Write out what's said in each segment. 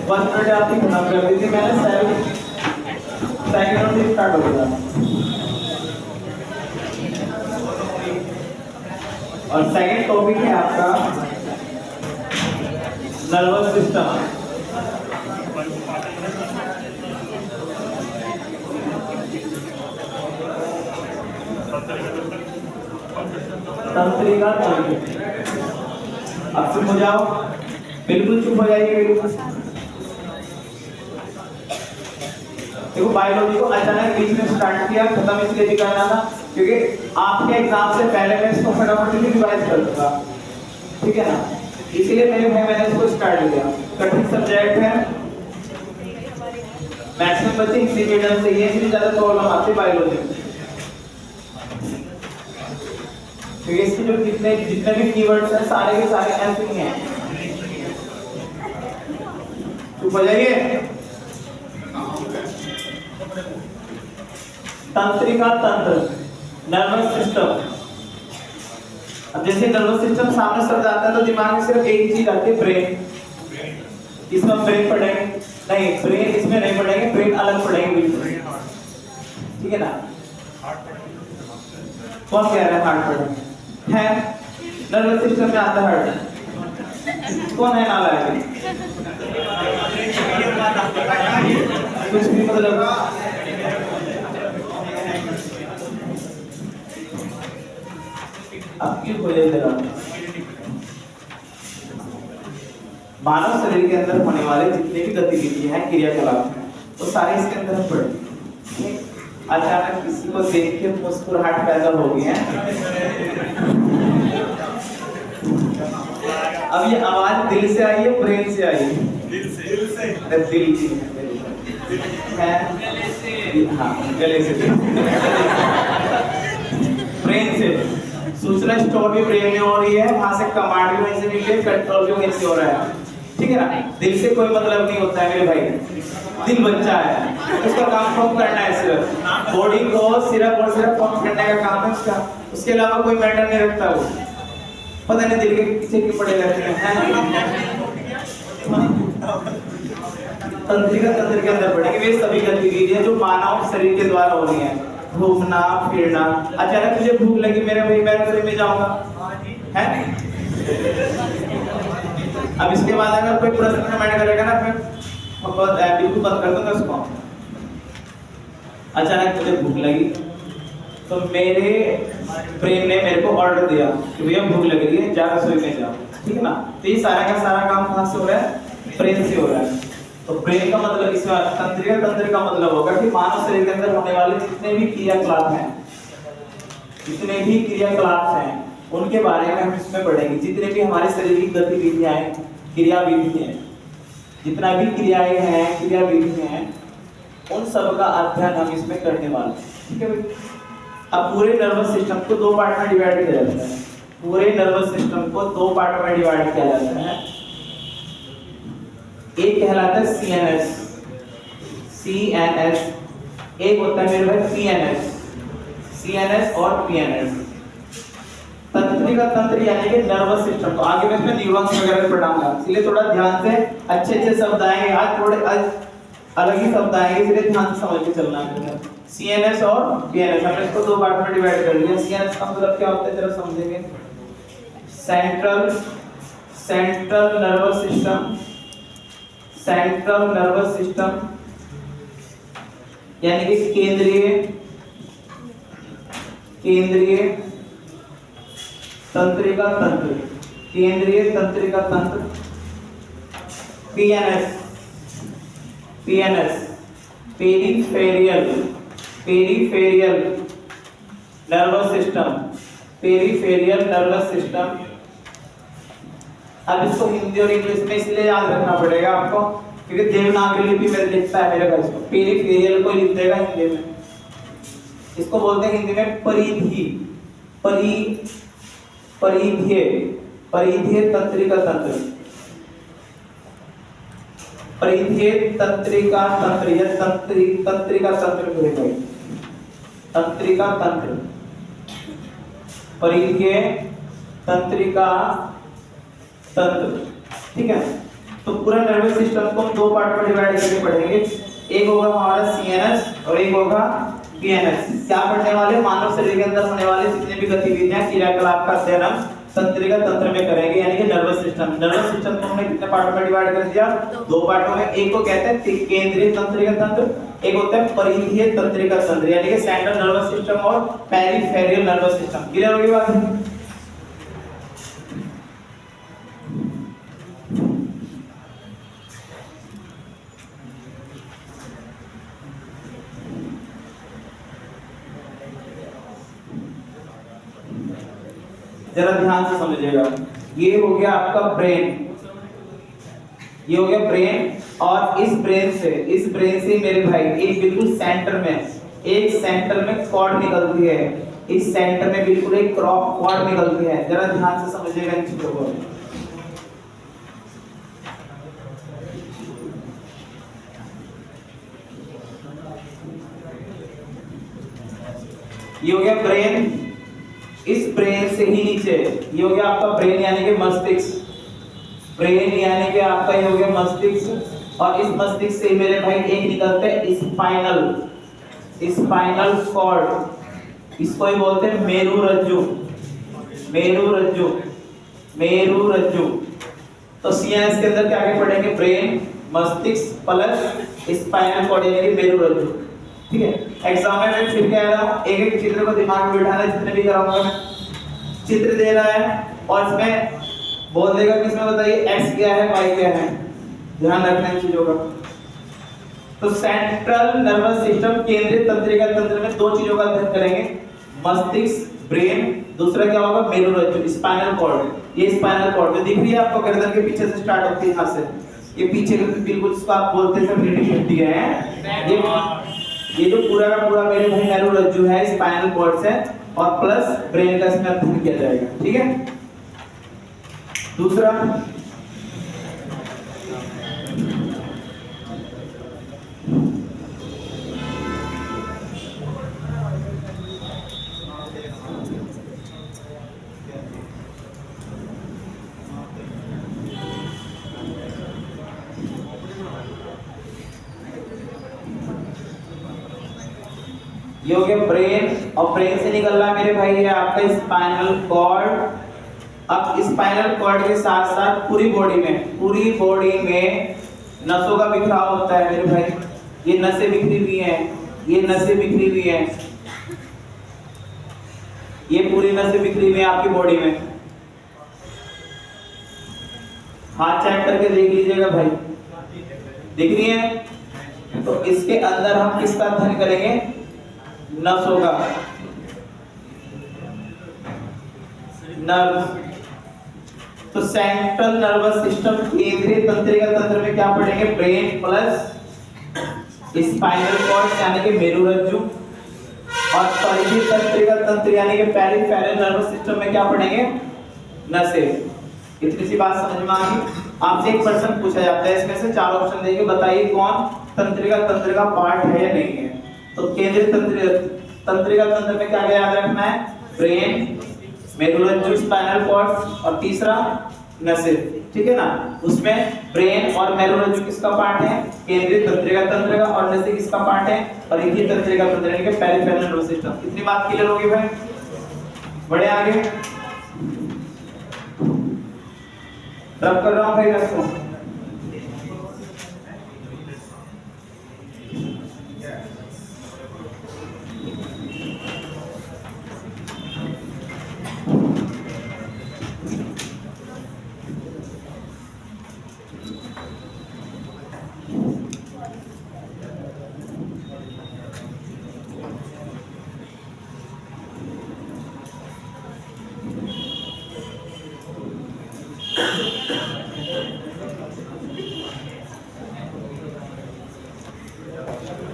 First unit आपकी खत्म कर दी थी मैंने, सेकंड यूनिट स्टार्ट हो गया। और सेकंड टॉपिक है आपका नर्वस सिस्टम। तंत्रिका तंत्र। अब चुप हो जाओ, बिल्कुल चुप हो जाइए, बिल्कुल। देखो बायोलॉजी को अचानक बीच में स्टार्ट किया, खत्म इसलिए भी करना था क्योंकि आपके एग्जाम से पहले मैं इसको फटाफट रिवाइज कर दूंगा, ठीक है ना। इसीलिए मैंने इसको स्टार्ट किया। कठिन सब्जेक्ट है, मैक्सिमम बच्चे हिंदी मीडियम से ये इसलिए ज्यादा प्रॉब्लम आती है बायोलॉजी में, क्योंकि इसके जो जितने भी कीवर्ड्स हैं सारे के सारे ऐसे ही हैं। चुप हो जाइए। तंत्रिका तंत्र, नर्वस सिस्टम। अब जैसे नर्वस सिस्टम सामने शब्द आता है तो दिमाग में सिर्फ एक चीज आती है, ब्रेन। इसमें ब्रेन पढ़ेंगे नहीं, ब्रेन इसमें नहीं पढ़ेंगे, ब्रेन अलग पढ़ेंगे, ठीक है ना। कौन कह रहा है हार्ट पढ़ेंगे? है नर्वस सिस्टम में आता है हार्ट। कौन है नालायक? कुछ भी मतलब अब क्यों बोले जरा। मानव शरीर के अंदर होने वाले जितने भी गतिविधियां हैं, क्रियाकलाप हैं, वो सारे इसके अंदर पड़े। अचानक किसी को देख के मुस्कुराहट पैदा हो गई है। अब ये आवाज दिल से आई है, ब्रेन से आई है? दिल से। दिल की है, हाँ गले से, ब्रेन से। सूचना स्टोर भी ब्रेन में हो रही है, वहां से कमांड भी वहीं से मिल रही है, कंट्रोल भी वहीं से हो रहा है, ठीक है ना। दिल से कोई मतलब नहीं होता है मेरे भाई। दिल बच्चा है, उसका काम पंप करना है, सिर्फ बॉडी को सिर्फ और सिर्फ पंप करने का काम है उसका, उसके अलावा कोई मैटर नहीं रखता वो। पता नहीं दिल के पीछे क्यों पड़े रहते हैं। तंत्रिका तंत्र के अंदर पड़ेंगे वे सभी गतिविधियां जो मानव शरीर के द्वारा हो रही हैं। घूमना फिरना, अचानक मुझे भूख लगी मेरे भाई, मैं रसोई में जाऊंगा, है। अब इसके बाद अगर कोई प्रश्न कमेंट करेगा ना, फिर बिल्कुल बंद कर दूंगा उसको। अचानक मुझे भूख लगी तो मेरे ब्रेन ने मेरे को ऑर्डर दिया कि भैया भूख लग रही है, जा रसोई में जाओ, ठीक है ना। तो ये सारा का सारा काम कहाँ से हो रहा है? ब्रेन से हो रहा है। तो ब्रेन का मतलब इसमें तंत्रिका तंत्र का मतलब होगा कि मानव शरीर के अंदर होने वाले जितने भी क्रियाकलाप हैं, उनके बारे में हम इसमें पढ़ेंगे। जितने भी हमारे शरीर की गतिविधियां हैं, क्रियाविधि हैं, जितना भी क्रियाएं हैं, क्रियाविधि हैं, उन सब का अध्ययन हम इसमें करने वाले हैं, ठीक है भाई। अब पूरे नर्वस सिस्टम को दो पार्ट में डिवाइड किया जाता है। पूरे नर्वस सिस्टम को दो पार्ट में डिवाइड किया जाता है। एक कहलाता है सीएनएस, एक होता है मेरे भाई पीएनएस, सीएनएस और पीएनएस। तंत्रिका तंत्र यानी कि नर्वस सिस्टम। तो आगे मैं इसमें न्यूरॉन्स वगैरह पढ़ाऊंगा, इसलिए थोड़ा ध्यान से अच्छे शब्द आएंगे, आज थोड़े अलग ही शब्द आएंगे, इसलिए ध्यान से समझ के चलना है। सीएनएस और पीएनएस हमने इसको दो पार्ट में डिवाइड कर लिया। सीएनएस का मतलब क्या होता है जरा समझेंगे। सेंट्रल नर्वस सिस्टम यानी कि केंद्रीय तंत्रिका तंत्र, केंद्रीय तंत्रिका तंत्र। PNS peripheral nervous system. अब इसको हिंदी और इंग्लिश में इसलिए याद रखना पड़ेगा आपको क्योंकि देवनागरी लिपि में लिखता है मेरे भाई। इसको पेरिफेरियल को लिख देगा हिंदी में, इसको बोलते हैं हिंदी में परिधीय तंत्रिका तंत्र। परिधीय तंत्रिका तंत्र या तंत्रिका तंत्र बोले भाई, तंत्रिका तंत्र, परिधीय तंत्रिका तंत्र, ठीक है। तो पूरा नर्वस सिस्टम को हम दो पार्ट में डिवाइड करके पढ़ेंगे। एक होगा हमारा सीएनएस और एक होगा पीएनएस। क्या पढ़ने वाले? मानव शरीर के अंदर होने वाले जितने भी गतिविधियां क्रियाकलाप का अध्ययन हम तंत्रिका तंत्र में करेंगे, यानी कि नर्वस सिस्टम। नर्वस सिस्टम को हमने कितने पार्ट में डिवाइड कर दिया? दो पार्टों में। एक को कहते हैं केंद्रीय तंत्रिका तंत्र, एक होता है परिधीय तंत्रिका तंत्र, यानी कि सेंट्रल नर्वस सिस्टम और पेरिफेरल नर्वस सिस्टम। क्लियर होगी बात? जरा ध्यान से समझिएगा। ये हो गया आपका ब्रेन, ये हो गया ब्रेन, और इस ब्रेन से मेरे भाई एक बिल्कुल सेंटर में कॉर्ड निकलती है। इस सेंटर में बिल्कुल एक कॉर्ड निकलती है। जरा ध्यान से समझिएगा इन चीजों को। ये हो गया ब्रेन। इस ब्रेन से ही नीचे ये हो गया आपका ब्रेन यानी कि मस्तिष्क। ब्रेन यानी कि आपका ये हो गया मस्तिष्क, और इस मस्तिष्क से मेरे भाई एक निकलते हैं स्पाइनल कॉर्ड। इसको ही बोलते हैं मेरुरज्जु। तो सीएनएस के अंदर क्या क्या पढ़ेंगे? ब्रेन, मस्तिष्क प्लस स्पाइनल कॉर्ड यानी कि मेरुरज्जु। ठीक है। एग्जाम में मैं फिर कह रहा हूँ, एक एक चित्र को दिमाग में बिठाना, जितने भी कराऊंगा मैं। चित्र दे रहा है और इसमें बोल देगा कि इसमें बताइए एक्स क्या है, वाई क्या है। ध्यान रखना इन चीजों का। तो सेंट्रल नर्वस सिस्टम केंद्रीय तंत्रिका तंत्र में दो चीजों का अध्ययन करेंगे, मस्तिष्क ब्रेन, दूसरा क्या होगा? मेरुरज्जु स्पाइनल कॉर्ड। ये स्पाइनल कॉर्ड जो दिख रही है आपको गर्दन के पीछे से स्टार्ट होती है, यहाँ से ये पीछे बिल्कुल इसको आप बोलते हैं 50 है। ये जो पूरा का पूरा मेरे भाई मेरुरज्जु है, स्पाइनल कॉर्ड से, और प्लस ब्रेन का इसमें अध्ययन किया जाएगा। ठीक है। दूसरा ये हो गया ब्रेन, और ब्रेन से निकल रहा है मेरे भाई है आपका स्पाइनल कॉर्ड। अब स्पाइनल कॉर्ड के साथ साथ पूरी बॉडी में नसों का बिखराव होता है मेरे भाई। ये नसें बिखरी हुई हैं, ये पूरी नसें बिखरी हुई हैं आपकी बॉडी में। हाथ चेक करके देख लीजिएगा भाई, दिख रही है? तो इसके अंदर हम किसका अध्ययन करेंगे? नसों का, नर्व। तो सेंट्रल नर्वस सिस्टम केंद्रीय तंत्रिका तंत्र में क्या पढ़ेंगे? ब्रेन प्लस स्पाइनल कॉर्ड यानी कि मेरुरज्जु, और परिधीय तंत्रिका तंत्र यानी कि पेरिफेरल नर्वस सिस्टम में क्या पढ़ेंगे? नसें। इतनी सी बात समझ में आ गई? आपसे एक प्रश्न पूछा जाता है, इसमें से 4 ऑप्शन देंगे, बताइए कौन तंत्रिका तंत्र का पार्ट है या नहीं है। तो केंद्रीय तंत्रिका तंत्र में क्या याद रखना है? ब्रेन, मेरुरज्जु, स्पाइनल कॉर्ड, और तीसरा नसें। ठीक है ना? उसमें ब्रेन और मेरुरज्जु किसका पार्ट है? केंद्रीय तंत्रिका तंत्र का, और नसें किसका पार्ट है? परिधीय तंत्रिका तंत्र यानी कि पेरिफेरल नर्वस सिस्टम। इतनी बात क्लियर होगी भाई? बढ़े आगे। रब कर रहा हूं भाई रखो।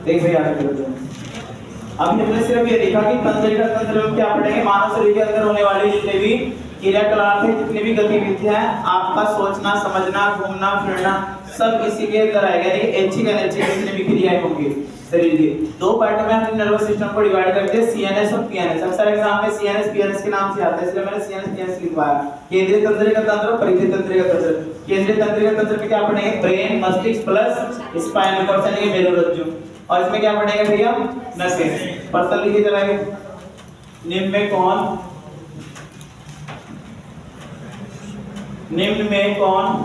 देख भाई आगे चलते हैं। अभी हमने सिर्फ ये देखा कि तंत्रिका तंत्र में क्या पढ़ेंगे? मानव शरीर के अंदर होने वाली जितने भी क्रियाकलाप है, जितनी भी गतिविधियां हैं, आपका सोचना, समझना, घूमना फिरना, सब इसी के अंदर आएगा। यानी ऐच्छिक अनैच्छिक जितनी भी क्रियाएं होंगी शरीर के। दो पार्ट में हमने नर्वस सिस्टम को डिवाइड कर दिया, सीएनएस और पीएनएस। अक्सर एग्जाम में सीएनएस पीएनएस के नाम से आता है, इसलिए मैंने सीएनएस पीएनएस लिखवाया। केंद्रीय तंत्रिका तंत्र और परिधीय तंत्रिका तंत्र। केंद्रीय तंत्रिका तंत्र में क्या पढ़ेंगे? ब्रेन, मस्तिष्क प्लस स्पाइनल कॉर्ड यानी मेरुरज्जु। और इसमें क्या पढ़ेंगे भैया? नसें। प्रश्न लिखिए जरा, निम्न में कौन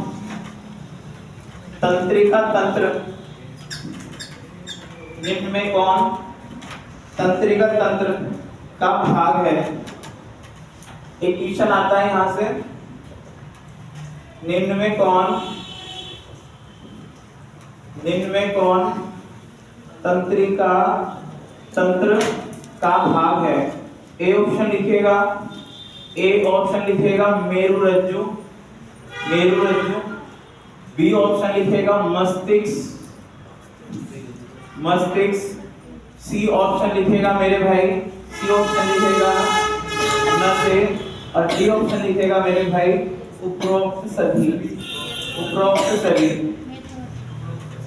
तंत्रिका तंत्र, निम्न में कौन तंत्रिका तंत्र का भाग है? एक क्वेश्चन आता है यहां से, निम्न में कौन तंत्रिका तंत्र का भाग है? ए ऑप्शन लिखेगा मेरुरज्जु, बी ऑप्शन लिखेगा मस्तिष्क, सी ऑप्शन लिखेगा मेरे भाई, सी ऑप्शन लिखेगा नसें, और डी ऑप्शन लिखेगा मेरे भाई उपरोक्त सभी।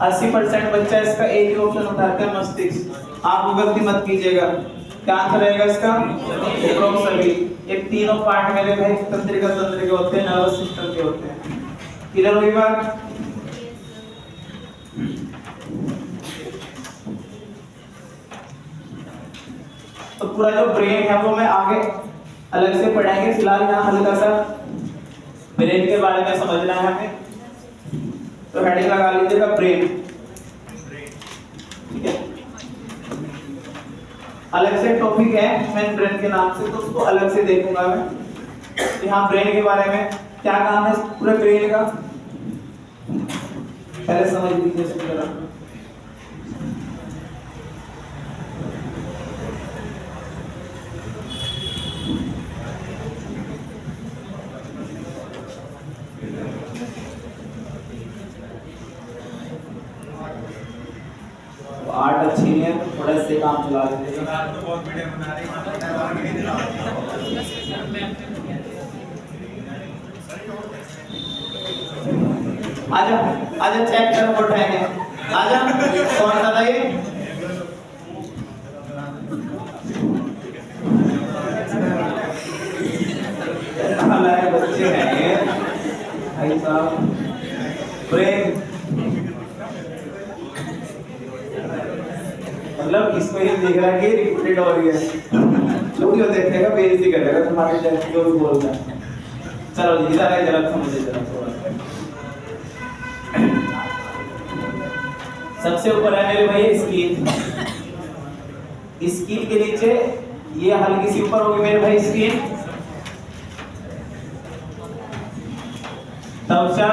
80% बच्चा इसका एक ही ऑप्शन उठाते हैं, मस्तिष्क। आप गलती मत कीजिएगा, क्या आंसर रहेगा इसका? उपरोक्त सभी। ये तीनों पार्ट मेरे भाई तंत्रिका तंत्र के होते हैं, नर्वस सिस्टम के होते हैं। क्लियर होगी बात? तो पूरा जो ब्रेन है वो मैं आगे अलग से पढ़ाएंगे, फिलहाल यहाँ हल्का सा ब्रेन के बारे में समझना है हमें। तो हेडिंग लगा लीजिएगा ब्रेन, ठीक है। अलग से टॉपिक है ह्यूमन ब्रेन के नाम से, तो उसको अलग से देखूंगा मैं। यहाँ ब्रेन के बारे में क्या काम है पूरे ब्रेन का, पहले समझ लीजिए इसको जरा। आर्ट अच्छी नहीं है तो थोड़ा से काम चला लेते हैं। आजा चेक करो बोल रहे हैं, आजा कौन सा था ये? हमारे बच्चे हैं भाई साहब। ब्रेन मतलब इसको ये देख रहा है कि रिपीटेड हो रही है, लोग जो देखेगा बेइज्जती करेगा तुम्हारे जैसे जो भी बोलता है। चलो जी इधर आइए जरा, समझिए जरा थोड़ा। सबसे ऊपर है मेरे भाई स्किन, स्किन के नीचे ये हल्की सी ऊपर होगी मेरे भाई स्किन, त्वचा,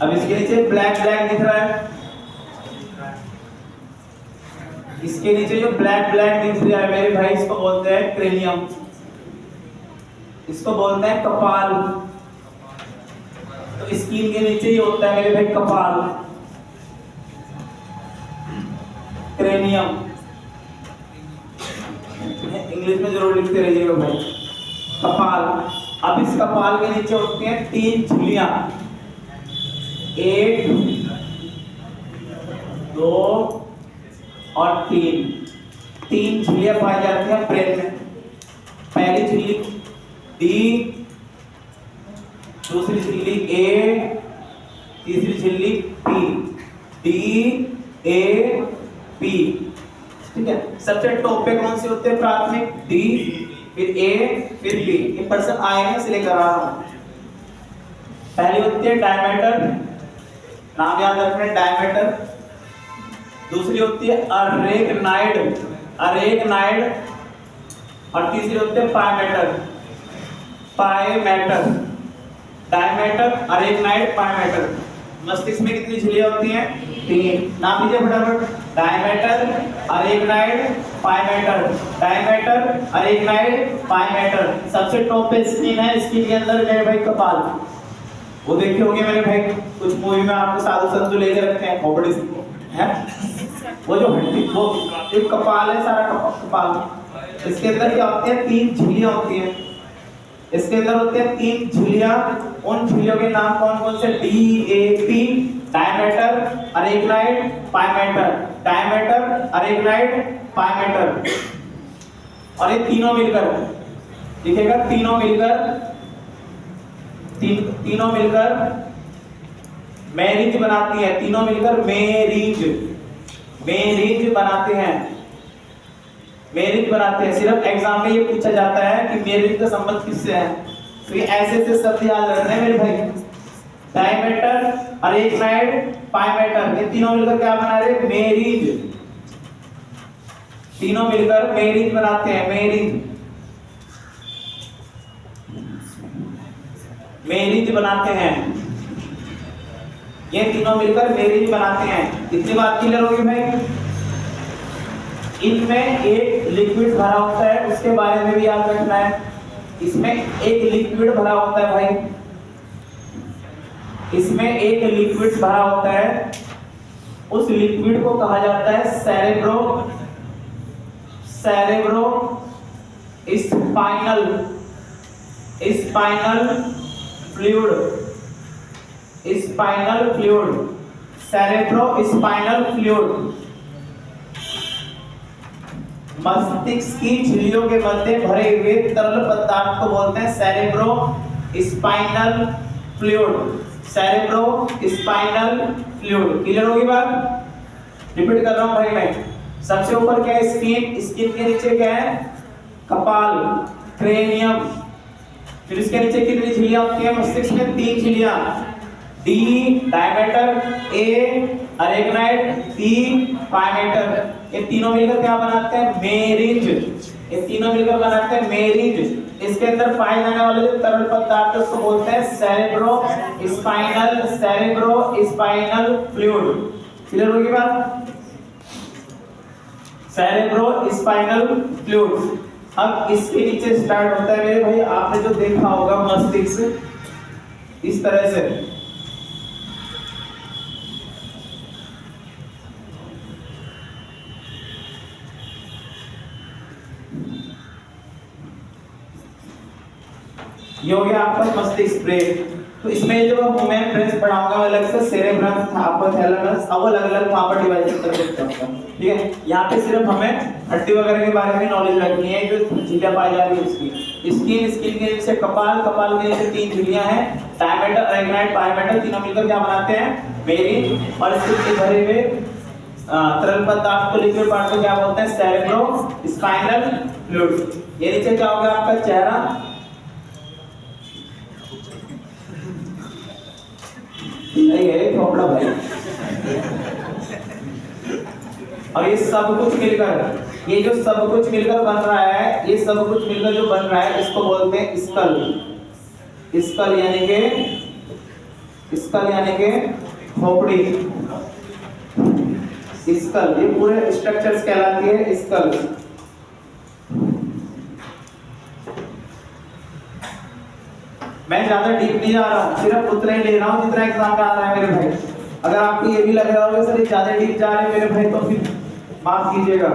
अब इसके नीचे ब्लैक ब्लैक दिख रहा है, इसके नीचे जो ब्लैक ब्लैक दिख रहा है मेरे भाई इसको बोलते हैं क्रेनियम, इसको बोलते हैं कपाल। तो स्किन के नीचे ही होता है मेरे भाई कपाल, क्रेनियम। इंग्लिश में जरूर लिखते रहिएगा भाई, कपाल। अब इस कपाल के नीचे होती हैं 3 झिल्लियां, 1 2 और 3 झिल्लियां पाई जाती हैं ब्रेन में। पहली झिल्ली डी, दूसरी झिल्ली ए, तीसरी झिल्ली पी, डी ए पी, ठीक है। सबसे टॉप पे कौन से होते हैं? प्राथमिक डी, फिर ए, फिर बी। ये पर्सन आए हैं इसलिए कर रहा हूं। पहली होती है डायमीटर, नाम याद रखना है डायमीटर। दूसरी होती है अरेकनाइड, और तीसरी होती है पायमेटर। डायमीटर, अरेकनाइड, पायमेटर। मस्तिष्क में कितनी झिल्लियां होती हैं? 3। नाम लीजिए फटाफट, डायमीटर, अरेकनाइड, पायमेटर, डायमीटर, अरेकनाइड, पायमेटर। सबसे टॉप पे स्किन है, स्किन के अंदर मेरे भाई कपाल। वो देखे होंगे मेरे भाई कुछ मूवी में आपको साधु संत लेके रखे हैं खोपड़ी है, वो जो हड्डी वो एक कपाल है, सारा कपाल। इसके अंदर क्या होती है? 3 झिल्लियां होती हैं। इसके अंदर होते हैं 3 झिल्लियां। उन झिल्लियों के नाम कौन कौन से? DAP, डायमीटर, अरेगनाइट, पायमेटर, डायमीटर, अरेगनाइट, पायमेटर। और ये तीनों मिलकर लिखेगा, तीनों मिलकर मैरिज बनाती है। तीनों मिलकर मैरिज बनाते हैं। सिर्फ एग्जाम में ये पूछा जाता है कि मैरिज का संबंध किससे है, तो ये ऐसे शब्द याद रखने हैं मेरे भाई। डायमीटर, अरेगनाइट, पायमेटर, ये तीनों मिलकर क्या बना रहे? मैरिज। तीनों मिलकर मैरिज बनाते हैं। मैरिज बनाते हैं। ये तीनों मिलकर मैरिज बनाते हैं। इतनी बात क्लियर होगी भाई? इनमें एक लिक्विड भरा होता है, उसके बारे में भी याद रखना है। इसमें एक लिक्विड भरा होता है भाई, इसमें एक लिक्विड भरा होता है। उस लिक्विड को कहा जाता है cerebro spinal fluid, cerebro spinal fluid. मस्तिष्क की झिल्लियों के मध्य भरे हुए तरल पदार्थ को बोलते हैं सेरेब्रो स्पाइनल फ्लूइड। क्लियर होगी बात? रिपीट कर रहा हूं भाई मैं। सबसे ऊपर क्या है? स्किन के नीचे क्या है? कपाल, क्रेनियम। फिर इसके नीचे कितनी झिल्लियां होती हैं मस्तिष्क में? 3 झिल्लियां। D diameter, A अरेगनाइट, P पायमेटर। ये तीनों मिलकर क्या बनाते हैं? मैरिज। इसके अंदर पाए जाने वाले जो तरल पदार्थ उसको बोलते हैं सेरेब्रो स्पाइनल फ्लूइड। क्लियर होगी बात? Cerebro spinal fluid. अब इसके नीचे स्टार्ट होता है मेरे भाई, आपने जो देखा होगा मस्तिष्क इस तरह से। ये हो गया आपका मस्तिष्क ब्रेन। तो इसमें जब मैं ब्रेन पढ़ाऊंगा अलग से सेरेब्रम, हाइपोथैलेमस, अब अलग-अलग वहां पर डिवाइड कर देता हूं। ठीक है? यहाँ पे सिर्फ हमें हड्डी वगैरह के बारे में नॉलेज रखनी है, जो झिल्लियां पाई जा रही है उसकी। स्किन के नीचे कपाल के नीचे 3 झिल्लियां हैं। डायमीटर, अरेगनाइट, पायमेटर, तीनों मिलकर क्या बनाते हैं? मैरिज। और इसके भरे हुए तरल पदार्थ को, लिक्विड पार्ट को क्या बोलते हैं? Cerebro spinal fluid. ये नीचे क्या होगा आपका? चेहरा। नहीं है थोपड़ा भाई। और ये सब कुछ मिलकर, ये जो सब कुछ मिलकर बन रहा है, ये सब कुछ मिलकर जो बन रहा है इसको बोलते हैं स्कल यानी के खोपड़ी। स्कल, ये पूरे स्ट्रक्चर्स कहलाती है स्कल। मैं ज्यादा डीप नहीं जा रहा हूँ, सिर्फ उतना ही ले रहा हूँ जितना एग्जाम में आ रहा है मेरे भाई। अगर आपको ये भी लग रहा होगा सर ये ज्यादा डीप जा रहे हैं मेरे भाई, तो फिर माफ कीजिएगा।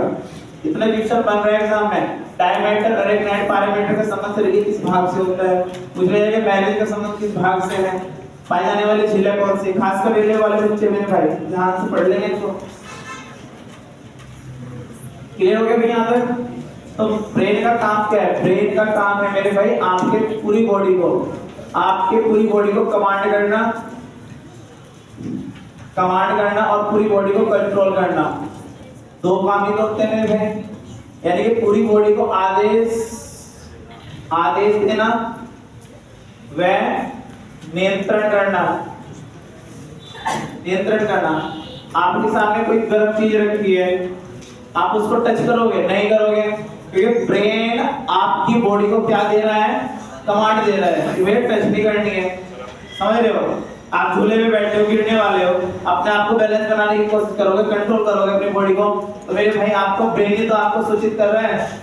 इतना डिवीजन बन रहा है एग्जाम में। डायमीटर, अरेगनाइट, पायमेटर का संबंध शरीर किस भाग से होता है? पूछ रहे हैं कि मैरिज का संबंध किस भाग से है? पाए जाने वाले झिल्लियां कौन सी? खासकर रेलवे वाले बच्चे मेरे भाई ध्यान से पढ़ लेंगे तो क्लियर हो गया भाई यहाँ तक? तो ब्रेन का काम क्या है? ब्रेन का काम है मेरे भाई आपके पूरी बॉडी को कमांड करना और पूरी बॉडी को कंट्रोल करना। 2 काम ही होते हैं मेरे भाई, यानी कि पूरी बॉडी को आदेश देना व नियंत्रण करना। आपके सामने कोई गर्म चीज रखी है, आप उसको टच करोगे? नहीं करोगे, क्योंकि ब्रेन आपकी बॉडी को क्या दे रहा है? कमांड दे रहा है कि मुझे टच नहीं करनी है। समझ रहे हो? आप झूले में बैठे हो, गिरने वाले हो, अपने आप को बैलेंस बनाने की कोशिश करोगे, कंट्रोल करोगे अपनी बॉडी को, तो मेरे भाई आपको ब्रेन ही तो आपको सूचित कर रहा है।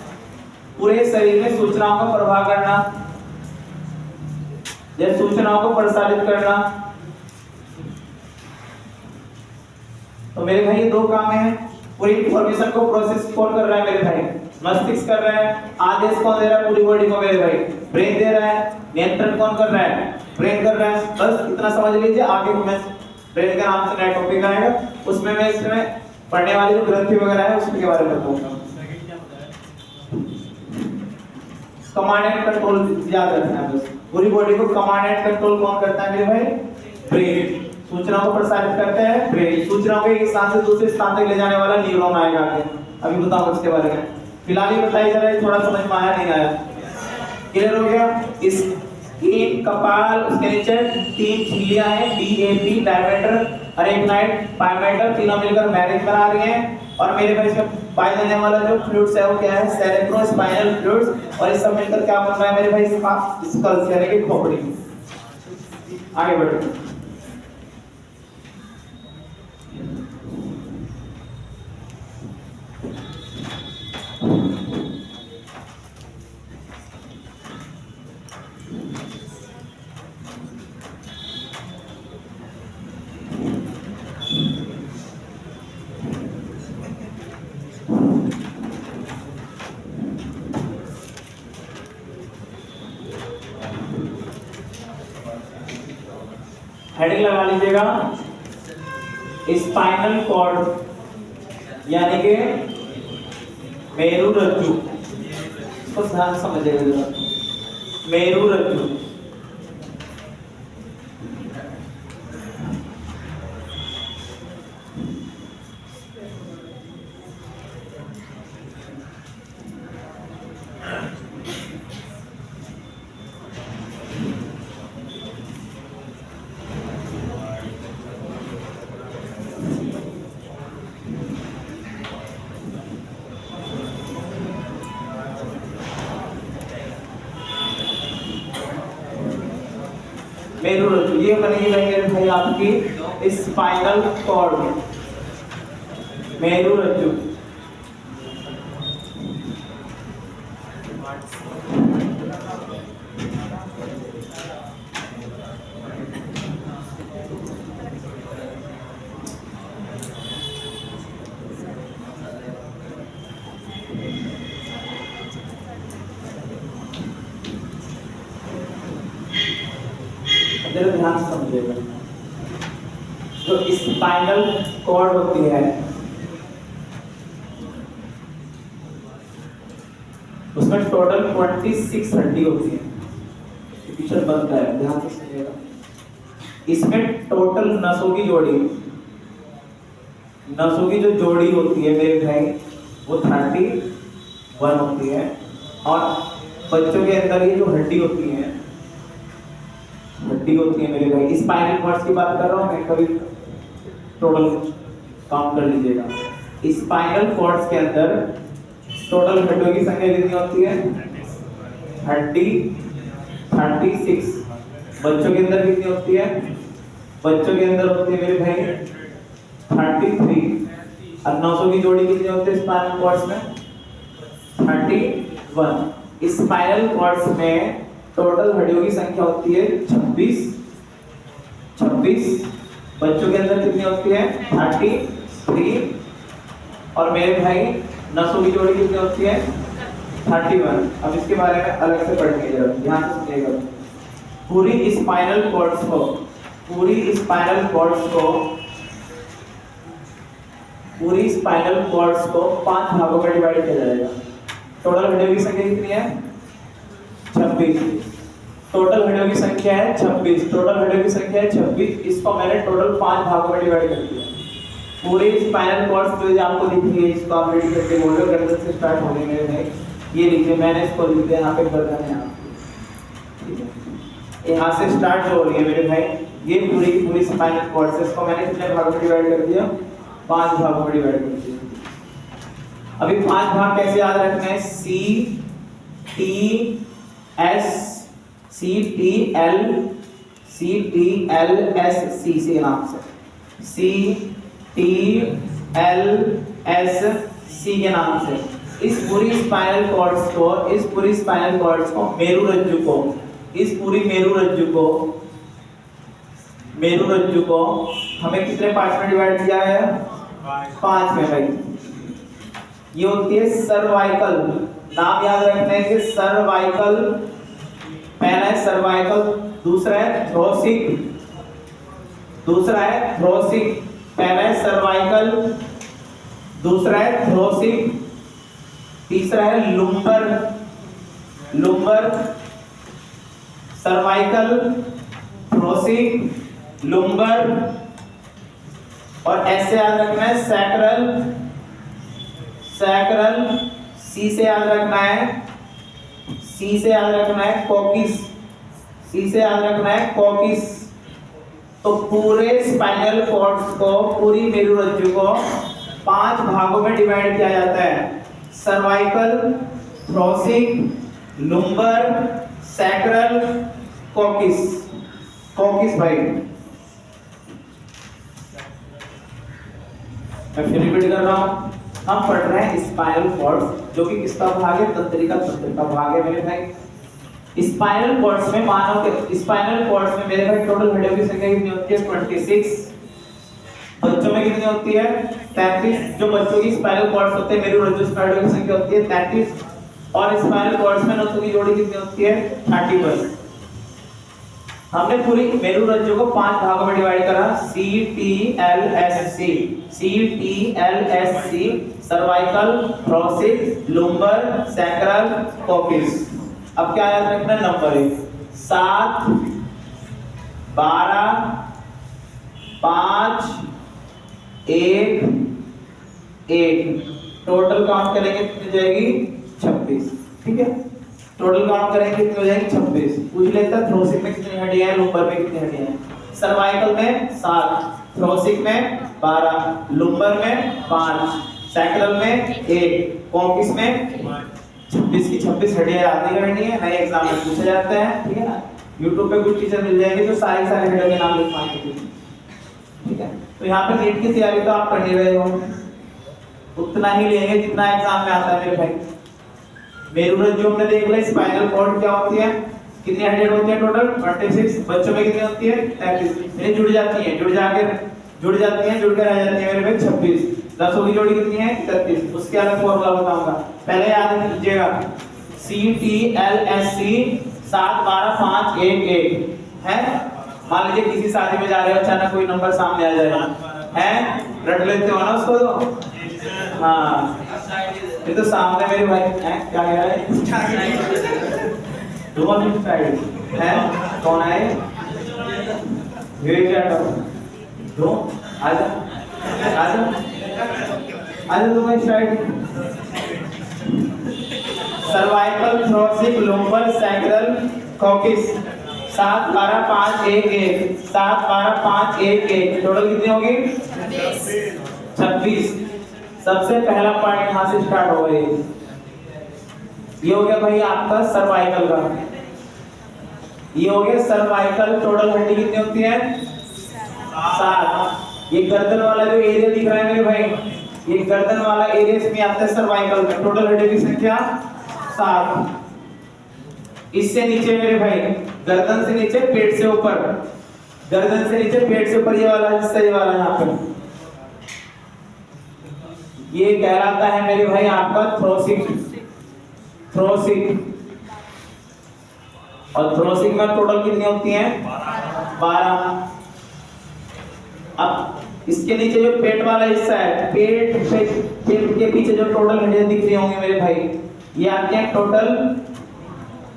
पूरे शरीर में सूचनाओं का प्रवाह करना या सूचनाओं को प्रसारित करना। तो मेरे भाई ये 2 काम है। पूरी इंफॉर्मेशन को प्रोसेस कौन कर रहा है मेरे भाई? मस्तिष्क कर रहा है। आदेश कौन दे रहा है पूरी बॉडी को मेरे भाई? ब्रेन दे रहा है। नियंत्रण कौन कर रहा है? ब्रेन कर रहा है। बस इतना समझ लीजिए। आगे मैं ब्रेन के नाम से नया टॉपिक आएगा, उसमें मैं इसमें पढ़ने वाली जो ग्रंथि वगैरह है उसके बारे में बताऊंगा। कमांड एंड कंट्रोल याद रखना है बस। पूरी बॉडी को कमांड एंड कंट्रोल कौन करता है मेरे भाई? ब्रेन। सूचनाओं को प्रसारित करता है ब्रेन। सूचनाओं को एक स्थान से दूसरे स्थान तक ले जाने वाला न्यूरॉन आएगा आगे, अभी बताऊंगा उसके बारे में। फिलहाल ये बताइए जरा, थोड़ा समझ में आया नहीं आया? क्लियर हो गया? इस एक कपाल, उसके नीचे 3 झिल्लियां हैं, डीएपी डायमीटर, अरेक्नाइड, पायमेटर, तीनों मिलकर मैरिज बना रही हैं। और मेरे भाई इसमें पाए जाने वाला जो फ्लूइड्स है वो क्या है? Cerebro spinal fluids. और इस सब मिलकर क्या बन रहा है मेरे भाई? इसका स्कल्स यानी कि खोपड़ी। आगे बढ़ो। हेडिंग लगा लीजिएगा, स्पाइनल कॉर्ड यानी कि मेरुरज्जु। इसको ध्यान से समझिएगा। मेरुरज्जु मेरुरज्जु ये बनेगी मेरे भाई आपकी स्पाइनल कॉर्ड। मेरुरज्जु ध्यान से समझिएगा। जो स्पाइनल कॉर्ड होती है उसमें टोटल 26 हड्डी होती है। पिक्चर बनता है, ध्यान से समझिएगा। इसमें टोटल नसों की जो जोड़ी होती है मेरे भाई वो 31 होती है। और बच्चों के अंदर ये जो हड्डी होती है मेरे भाई, स्पाइनल कॉर्ड्स की बात कर रहा हूँ मैं, कभी टोटल काउंट कर लीजिएगा। स्पाइनल कॉर्ड्स के अंदर टोटल हड्डियों की संख्या कितनी होती है? हड्डी 36। बच्चों के अंदर कितनी होती है? बच्चों के अंदर होती है मेरे भाई 33। और 900 की जोड़ी कितनी होती है स्पाइनल कॉर्ड्स में? 31। स्पाइनल कॉर्ड्स में टोटल हड्डियों की संख्या होती है 26। बच्चों के अंदर कितनी होती है? 33। और मेरे भाई नसों की जोड़ी कितनी होती है? 31। अब इसके बारे में अलग से पढ़ेंगे, जरा ध्यान से सुनिएगा। पूरी स्पाइनल कॉर्ड्स को 5 भागों में डिवाइड किया जाएगा। टोटल हड्डियों की संख्या कितनी है? 26। टोटल हड्डियों की संख्या है 26। इसको मैंने टोटल 5 भागों में डिवाइड कर दिया। पूरे स्पाइनल कॉर्ड्स जो आपको दिख रही है, इसको आप रीड करके बोलो, गर्दन से स्टार्ट होने में ये लिखिए, मैंने इसको लिख दिया यहाँ पे गर्दन है, यहाँ से स्टार्ट हो रही है मेरे भाई। ये पूरी स्पाइनल कॉर्ड्स, इसको मैंने कितने भागों में डिवाइड कर दिया? 5 भागों में डिवाइड कर दिया। अभी 5 भाग कैसे याद रखने हैं? CTLSC के नाम से, CTLSC के नाम से इस पूरी स्पाइनल कॉर्ड्स को मेरुरज्जु को हमें कितने पार्ट्स में डिवाइड किया है? 5 में भाई। ये होती है सर्वाइकल, नाम याद रखने के, सर्वाइकल। पहला है सर्वाइकल, दूसरा है थ्रोसिक, पहला है सर्वाइकल, दूसरा है थ्रोसिक, तीसरा है लुम्बर, सर्वाइकल, थ्रोसिक, लुम्बर, और ऐसे याद रखना है सैक्रल, सी से याद रखना है कोकिस। तो पूरे स्पाइनल कॉर्ड को, पूरी मेरुरज्जु को 5 भागों में डिवाइड किया जाता है, सर्वाइकल, थ्रोसिक, लुम्बर, सैक्रल, कोकिस भाई। मैं फिर रिपीट कर रहा हूं, हम पढ़ रहे हैं स्पाइनल कॉर्ड, जो कि किसका भाग है? तंत्रिका तंत्र का भाग है मेरे भाई। स्पाइनल कॉर्ड्स में मेरे भाई टोटल हड्डियों की संख्या कितनी होती है? 26। बच्चों में कितनी होती है? 33। जो बच्चों की स्पाइनल कॉर्ड्स होते हैं, मेरुरज्जु स्पाइनल की संख्या होती है 33, और स्पाइनल कॉर्ड्स में नसों की जोड़ी कितनी होती है? 31। हमने पूरी मेरुरज्जु को 5 भागों में डिवाइड करा, CTLSC, cervical, thoracic, lumbar, sacral, कोकिस। अब क्या याद रखना? नंबर 7, 12, 5, 1, 1। टोटल काउंट करेंगे कितनी जाएगी? 26। ठीक है, टोटल काउंट करेंगे कितनी हो जाएगी? 26। पूछ लेता थ्रोसिक में कितनी हड्डियां हैं, लुम्बर में कितनी हड्डियां हैं? सर्वाइकल में 7, थ्रोसिक में 12, लुम्बर में 5, सैक्रल में 1, कोकिस में 26 की 26 हड्डियां याद नहीं करनी है, नए एग्जाम में पूछे जाते हैं। ठीक है ना, YouTube पे कुछ टीचर मिल जाएंगे जो सारी हड्डियों के नाम लिखवाएंगे। ठीक है, तो यहाँ पे नीट की तैयारी तो आप कर नहीं रहे हो, उतना ही लेंगे जितना एग्जाम में आता है मेरे भाई। मेरुरज्जु हमने देख लिया, स्पाइनल कॉर्ड क्या होती है, कितनी हड्डियां होती है टोटल? 26। बच्चों में कितनी होती है? 33। ये जुड़ जाती हैं, जुड़ के रह जाती है मेरे भाई 26। दसों की जोड़ी कितनी है? 31। उसके अलग फॉर्मूला बताऊंगा, पहले याद कीजिएगा। CTLSC 7, 12, 5, 1, 1 है। मान लीजिए किसी शादी में जा रहे हो, अचानक कोई नंबर सामने आ जाएगा, है रट लेते हो ना उसको तो। हाँ, ये तो सामने मेरे भाई हैं, क्या कह रहा है? है कौन है? ये क्या दो आजा तुम्हें side. Cervical, thoracic, lumbar, sacral, coccyx. 7, 12, 5, 1, 1। 7, 12, 5, 1, 1। Total कितनी होगी? 26। सबसे पहला पार्ट यहां से स्टार्ट हो गई। ये हो गया भाई आपका सर्वाइकल का, ये हो गया सर्वाइकल। टोटल हड्डी कितनी होती है? 7। ये गर्दन वाला जो एरिया दिख रहा है मेरे भाई, ये गर्दन वाला एरिया इसमें आता है सर्वाइकल में। टोटल हड्डी की संख्या 7। इससे नीचे मेरे भाई, गर्दन से नीचे पेट से ऊपर, गर्दन से नीचे पेट से ऊपर ये वाला हिस्सा, ये वाला यहाँ पे, ये कहलाता है मेरे भाई आपका थ्रोसिक। और थ्रोसिक में टोटल कितनी होती हैं? 12। अब इसके नीचे जो पेट वाला हिस्सा है, पेट के पीछे जो टोटल हड्डियां दिख रही होंगी मेरे भाई, ये आते हैं टोटल,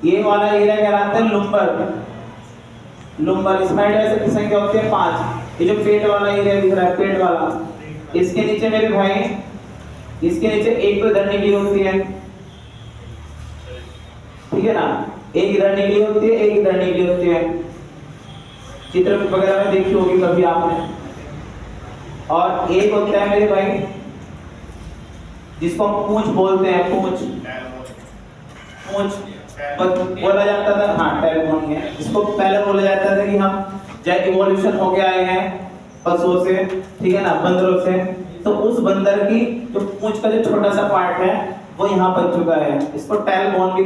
ये वाला एरिया कहलाता है लुम्बर। इसमें हड्डियां की संख्या होती है 5। ये जो पेट वाला एरिया दिख रहा है, पेट वाला, इसके नीचे मेरे भाई, इसके नीचे एक तो इधर निकली होती है, ठीक है ना, एक इधर निकली होती है, एक इधर निकली होती है, चित्र वगैरह में देखी होगी कभी आपने। और एक होता है मेरे भाई जिसको हम पूंछ बोलते हैं, पूंछ बोला जाता था, हाँ टेलबोन है। इसको पहले बोला जाता था कि हम जब इवोल्यूशन हो के आए हैं पशुओं से, ठीक है ना, बंदरों से, तो उस बंदर की जो पूंछ का जो छोटा सा पार्ट है वो यहाँ बच चुका है। इसको टेलबोन भी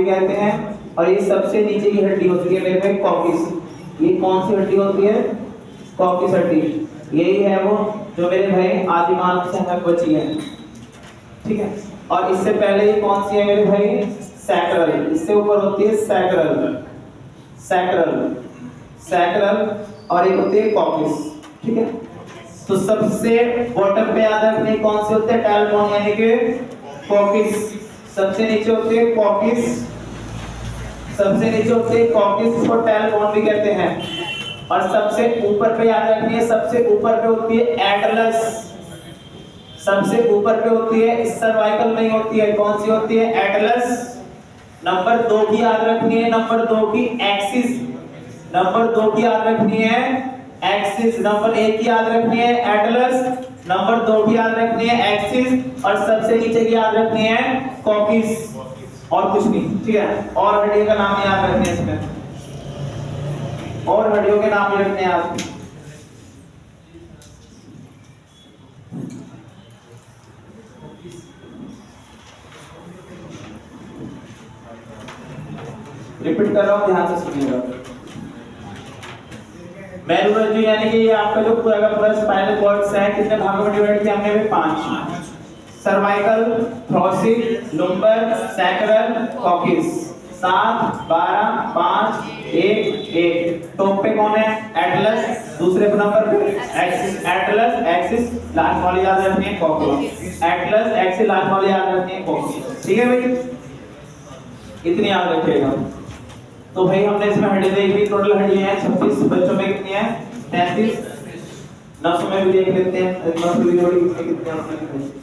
कहते हैं, और ये सबसे नीचे की हड्डी होती है मेरे भाई कॉकिस। ये कौन सी हड्डी होती है? कॉकिस हड्डी। यही है वो जो मेरे भाई आदिमानव से हमें बची है, ठीक है। और इससे पहले ये कौन सी है मेरे भाई, सैक्रल, इससे ऊपर होती है सैक्रल, सैक्रल, सैक्रल, और एक होती है कॉकस, ठीक है। तो सबसे बॉटम पे याद रखने कौन से होते हैं, टैलबोन यानी कि कॉकस, सबसे नीचे होते हैं कॉकस, सबसे नीचे होते हैं कॉकस, इसको टैलबोन भी कहते हैं। और सबसे ऊपर पे याद रखनी है, सबसे ऊपर पे होती है एटलस, सबसे ऊपर पे होती है, सर्वाइकल नहीं होती है, कौन सी होती है, एटलस। नंबर 2 की याद रखनी है, नंबर 2 की एक्सिस, नंबर 2 की याद रखनी है एक्सिस, नंबर 1 की याद रखनी है एटलस, नंबर 2 की याद रखनी है एक्सिस, और सबसे नीचे की याद रखनी है कॉकस, और कुछ नहीं, ठीक है। और हड्डियों का नाम याद रखने हैं इसमें, और हड्डियों के नाम रखने हैं आप। रिपीट कर रहा हूं, ध्यान से सुनिएगा। मेरुरज्जु यानी कि ये आपका जो पूरा का पूरा स्पाइनल कॉर्ड है, कितने भागों में डिवाइड किया हमने, 5। Cervical, thoracic, lumbar, sacral, caucus, 7, 12, 5, 1, 1। Top पे कौन है, एटलस, दूसरे नंबर पे एक्सिस, एटलस, एक्सिस, लास्ट वाली याद रखनी है कॉकस, एटलस, एक्सिस, लास्ट वाली याद रखनी है कॉकस, ठीक है भाई, इतनी याद रखिएगा। तो भाई हमने इसमें हड्डी देख ली, टोटल हड्डियां हैं 26, बच्चों में कितनी है, 33, नसों में भी देख लेते हैं, नसों की जोड़ी कितनी है।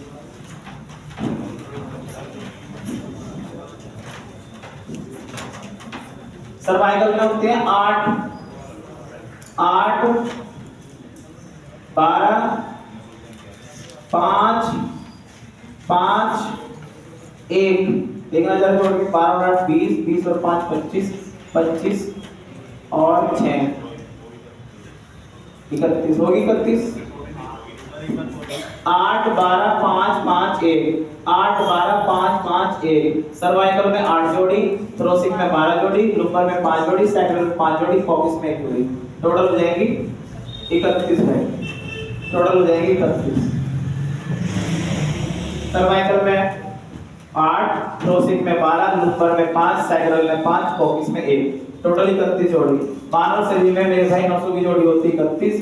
सर्वाइकल में होते हैं 8, 12, 5, 5, 1, देखना जरा जोड़ के, 12 और 8 20, 20 और 5 25, 25 और 6 31 होगी, 31, 8 12 5 5 1, 8 12 5 5 1। सर्वाइकल में 8 जोड़ी, थोरैसिक में 12 जोड़ी, लुम्बर में 5 जोड़ी, सैक्रल में 5 जोड़ी, कॉकस में 1 जोड़ी, टोटल हो जाएगी 31 है, टोटल हो जाएगी 31। सर्वाइकल में 8, थोरैसिक में 12, लुम्बर में 5, सैक्रल में 5, कॉकस में 1, टोटल 31 जोड़ी। मानव शरीर में मेरे भाई नसों की जोड़ी होती है 31,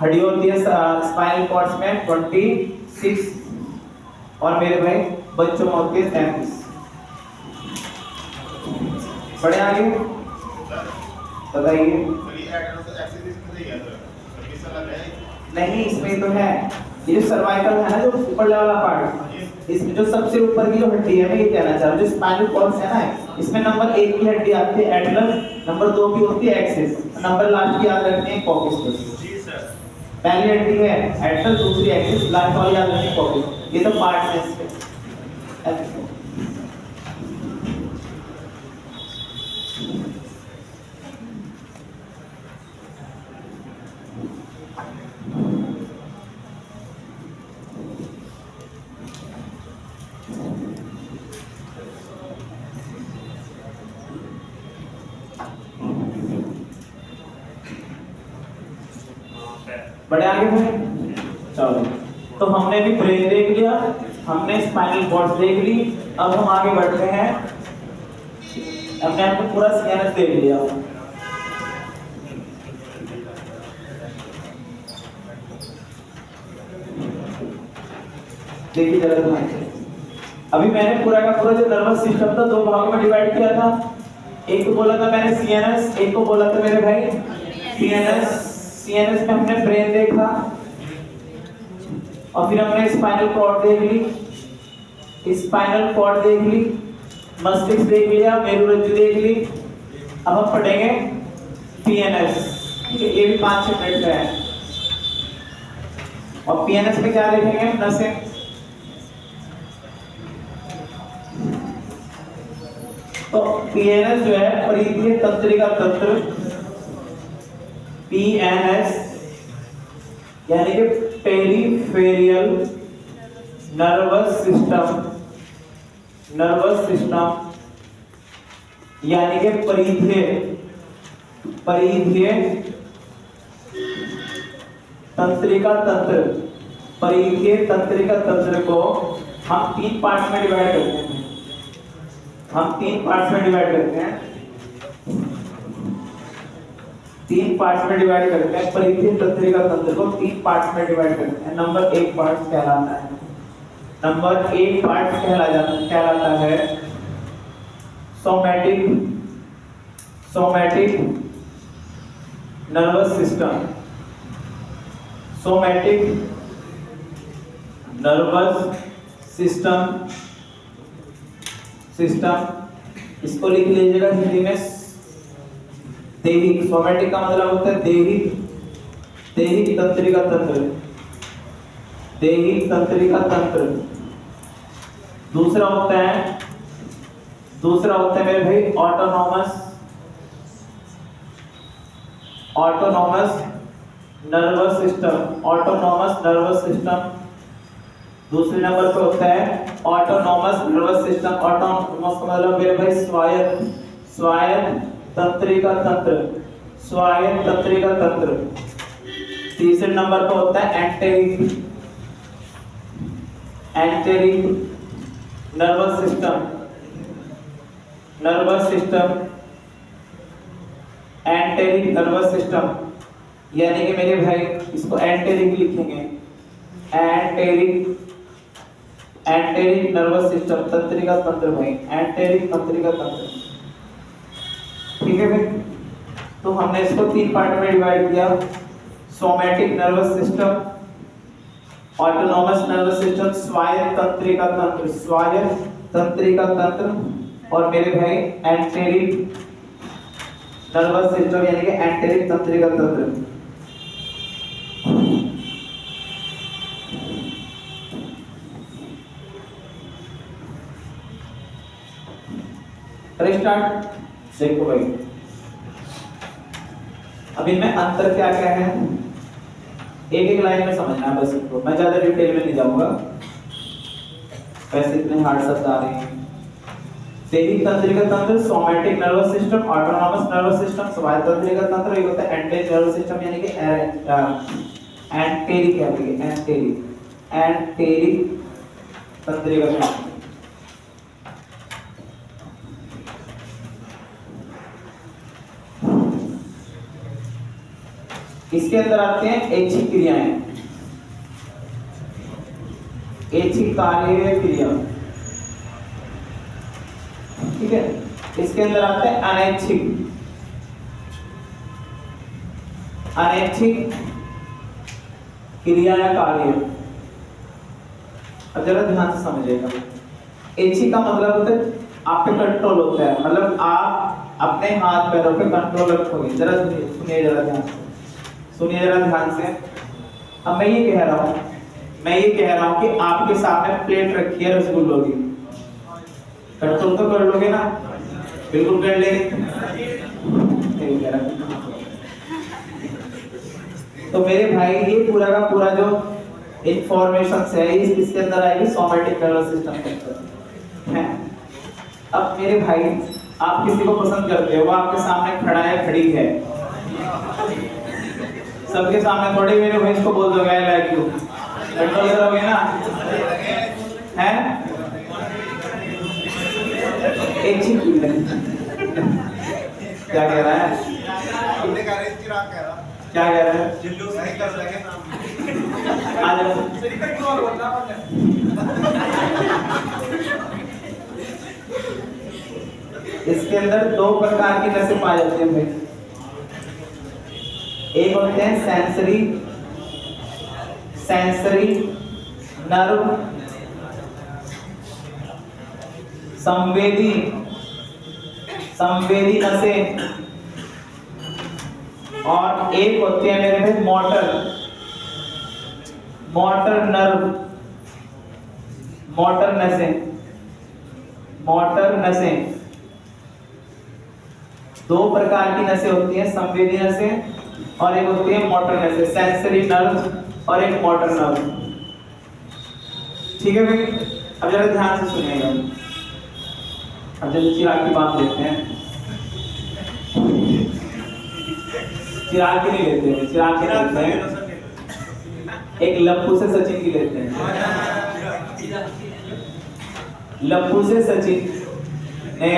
हड्डियां होती है स्पाइनल कॉर्ड्स में 26, और मेरे भाई बच्चों में होती है 33। बढ़े आगे बताइए। नहीं, इसमें तो है, ये जो सर्वाइकल है ना, जो ऊपर वाला पार्ट, इसमें जो सबसे ऊपर की जो हड्डी है, मैं ये कहना चाह रहा हूँ, जो स्पाइनल कॉर्ड्स है ना, इसमें नंबर 1 की हड्डी आती है एटलस, नंबर 2 की होती है एक्सिस, नंबर लास्ट की याद रखनी है कॉकस। पहली हड्डी है एटलस, दूसरी एक्सिस, लास्ट वाली याद रखनी है कॉकस। ये तो पार्ट है इसके। बड़े आगे बढ़े, चलो। तो हमने भी ब्रेन देख लिया, हमने स्पाइनल कॉर्ड देख ली, अब हम आगे बढ़ते हैं। हमने आपको पूरा सीएनएस देख लिया, देखिए जरा। अभी मैंने पूरा का पूरा जो नर्वस सिस्टम था 2 भागों में डिवाइड किया था। एक को बोला था मैंने सीएनएस, एक को बोला था मेरे भाई पीएनएस। सीएनएस में हमने ब्रेन देखा, और फिर हमने स्पाइनल कॉर्ड देख ली, स्पाइनल कॉर्ड देख ली, मस्तिष्क देख लिया, मेरुरज्जु देख ली। अब हम पढ़ेंगे पीएनएस, ठीक है, ये भी 5-6 मिनट का है। और पीएनएस में क्या देखेंगे, नसें। तो पीएनएस जो है परिधीय तंत्रिका तंत्र, पीएनएस यानी कि peripheral nervous system, nervous system यानी कि परिधीय, परिधीय तंत्रिका तंत्र, परिधीय तंत्रिका तंत्र को हम 3 पार्ट्स में डिवाइड करते हैं। हम 3 पार्ट्स में डिवाइड करते हैं, 3 पार्ट्स में डिवाइड करते हैं। परिधीय तंत्रिका तंत्र को 3 पार्ट्स में डिवाइड करते हैं। नंबर 1 पार्ट कहलाता है, नंबर 1 पार्ट कहलाता है somatic nervous system. Somatic nervous system, इसको लिख लीजिएगा हिंदी में दैहिक। सोमैटिक का मतलब होता है दैहिक तंत्रिका तंत्र, दैहिक तंत्रिका तंत्र। दूसरा होता है मेरे भाई ऑटोनॉमस नर्वस सिस्टम। दूसरे नंबर पे होता है ऑटोनॉमस नर्वस सिस्टम। ऑटोनॉमस का मतलब मेरे भाई स्वायत्त तंत्रिका तंत्र। तीसरे नंबर पे होता है enteric nervous system, enteric nervous system, यानी कि मेरे भाई इसको एंटेरिक लिखेंगे, एंटेरिक नर्वस सिस्टम, तंत्रिका तंत्र भाई, एंटेरिक तंत्रिका तंत्र। ठीक है भाई, तो हमने इसको 3 पार्ट में डिवाइड किया। Somatic nervous system, autonomous nervous system, स्वायत्त तंत्रिका तंत्र और मेरे भाई एंटेरिक नर्वस सिस्टम यानी कि एंटेरिक तंत्रिका तंत्र। स्टार्ट। देखो भाई, अब इनमें अंतर क्या क्या है, एक लाइन में समझना है बस इनको, मैं ज्यादा डिटेल में नहीं जाऊंगा, वैसे इतने हार्ड शब्द आ रहे हैं। दैहिक तंत्रिका तंत्र, somatic nervous system, autonomous nervous system, स्वायत्त तंत्रिका तंत्र, एक होता है एंटेरिक नर्वस सिस्टम यानी कि एंटेरिक तंत्रिका तंत्र। इसके अंदर आते हैं ऐच्छिक क्रियाएं, ऐच्छिक कार्य क्रिया। ठीक है, इसके अंदर आते हैं अनैच्छिक क्रिया या कार्य। अब जरा ध्यान से समझिएगा, ऐच्छिक का मतलब होता है आप पे कंट्रोल होता है, मतलब आप अपने हाथ पैरों पे कंट्रोल रखोगे। जरा सुनिए जरा ध्यान से, सुनिए जरा ध्यान से। अब मैं ये कह रहा हूं कि आपके सामने प्लेट रखी है रसगुल्लों की, कंट्रोल तो कर लोगे ना? बिल्कुल कर लेंगे। तो मेरे भाई ये पूरा का पूरा जो इंफॉर्मेशन है इसके अंदर आएगी सोमैटिक नर्वस सिस्टम के अंदर है। अब मेरे भाई आप किसी को पसंद करते हो, वो आपके सामने खड़ा है, खड़ी है, सबके सामने थोड़ी मेरे भाई इसको बोल दोगे आई लाइक यू, कंट्रोल करोगे ना? हैं? एक चीज क्या कह रहा है? क्या कह रहा है? इसके अंदर 2 प्रकार की नसें पाई जाती हैं भाई। एक होते हैं सेंसरी नर्व, संवेदी नसें, और एक होते हैं मेरे में मोटर नर्व, मोटर नसें। 2 प्रकार की नसें होती हैं, संवेदी नसें और एक होती है मोटर नसें, सेंसरी नर्व और एक मोटर नर्व। ठीक है भाई, अब जरा ध्यान से सुनिएगा। अब जब चिराग की बात लेते हैं, चिराग की नहीं लेते हैं, चिराग की लेते हैं। एक लप्पू से सचिन की लेते हैं। लप्पू से सचिन ने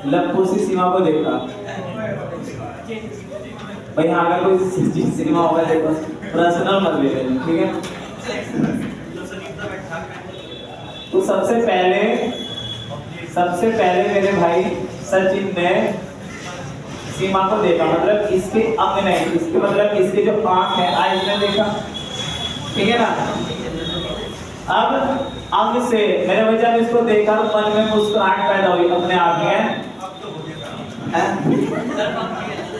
लप्पू से सीमा को देखा। भाई यहाँ अगर कोई सचिन सिनेमा होगा देखो, पर्सनल मत ले लेना, ठीक है। तो सबसे पहले मेरे भाई सचिन ने सीमा को देखा, मतलब इसके अंग नहीं, इसके मतलब इसके जो आंख है आइज ने देखा, ठीक है ना। अब अंग से मेरे भाई जब इसको देखा तो मन में मुस्कुराहट पैदा हुई अपने आप में।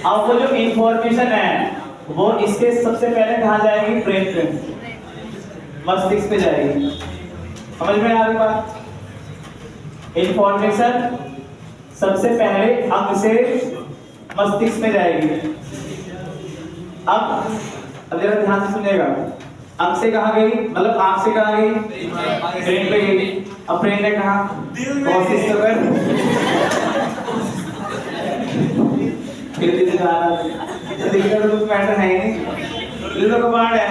अब वो जो इंफॉर्मेशन है वो इसके सबसे पहले कहाँ जाएगी? ब्रेन पे, मस्तिष्क पे जाएगी। समझ में आ रही बात? इंफॉर्मेशन सबसे पहले अंग से मस्तिष्क में जाएगी। अब जरा ध्यान से सुनिएगा, अंग से कहाँ गई, मतलब आंख से कहाँ गई? ब्रेन पे गई। अब ब्रेन ने कहा कोशिश तो कर, फिर दिल से कहा दिल का तो कुछ मैटर है ही नहीं, दिल तो कबाड़ है?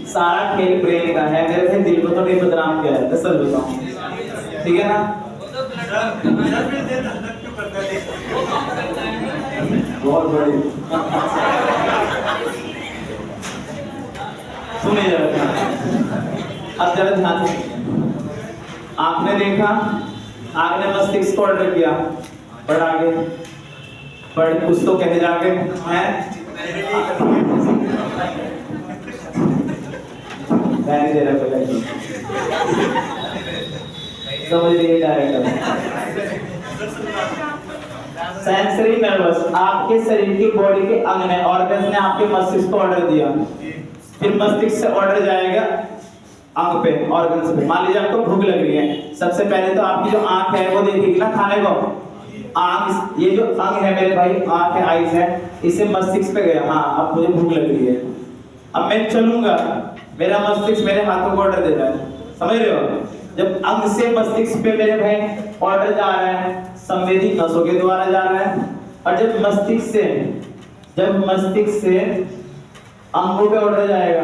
सारा खेल ब्रेन का है, मेरे से दिल को तो नहीं बदनाम किया है, सच बताऊं, ठीक है ना। बहुत बड़ी सुने जरा, अब जरा ध्यान से। आपने देखा, आपने मस्तिष्क को ऑर्डर किया, बढ़ आगे बढ़, कुछ तो कहे जाके हैं, मैं दे रहा कोई, समझ लीजिए डायरेक्टर। सेंसरी नर्वस, आपके शरीर की बॉडी के अंग ने, ऑर्गन्स ने आपके मस्तिष्क को ऑर्डर दिया, फिर मस्तिष्क से ऑर्डर जाएगा अंग पे, ऑर्गन्स पे। मान लीजिए आपको भूख लग रही है, सबसे पहले तो आपकी जो आंख है वो देखेगी ना खाने को। आंख, ये जो अंग है मेरे भाई, आंख है, आइज है, इससे मस्तिष्क पे गया, हाँ अब मुझे भूख लग रही है, अब मैं चलूंगा, मेरा मस्तिष्क मेरे हाथों को ऑर्डर दे रहा है, समझ रहे हो। जब अंग से मस्तिष्क पे मेरे भाई ऑर्डर जा रहा है, संवेदी नसों के द्वारा जा रहा है, और जब मस्तिष्क से अंगों पे ऑर्डर जाएगा,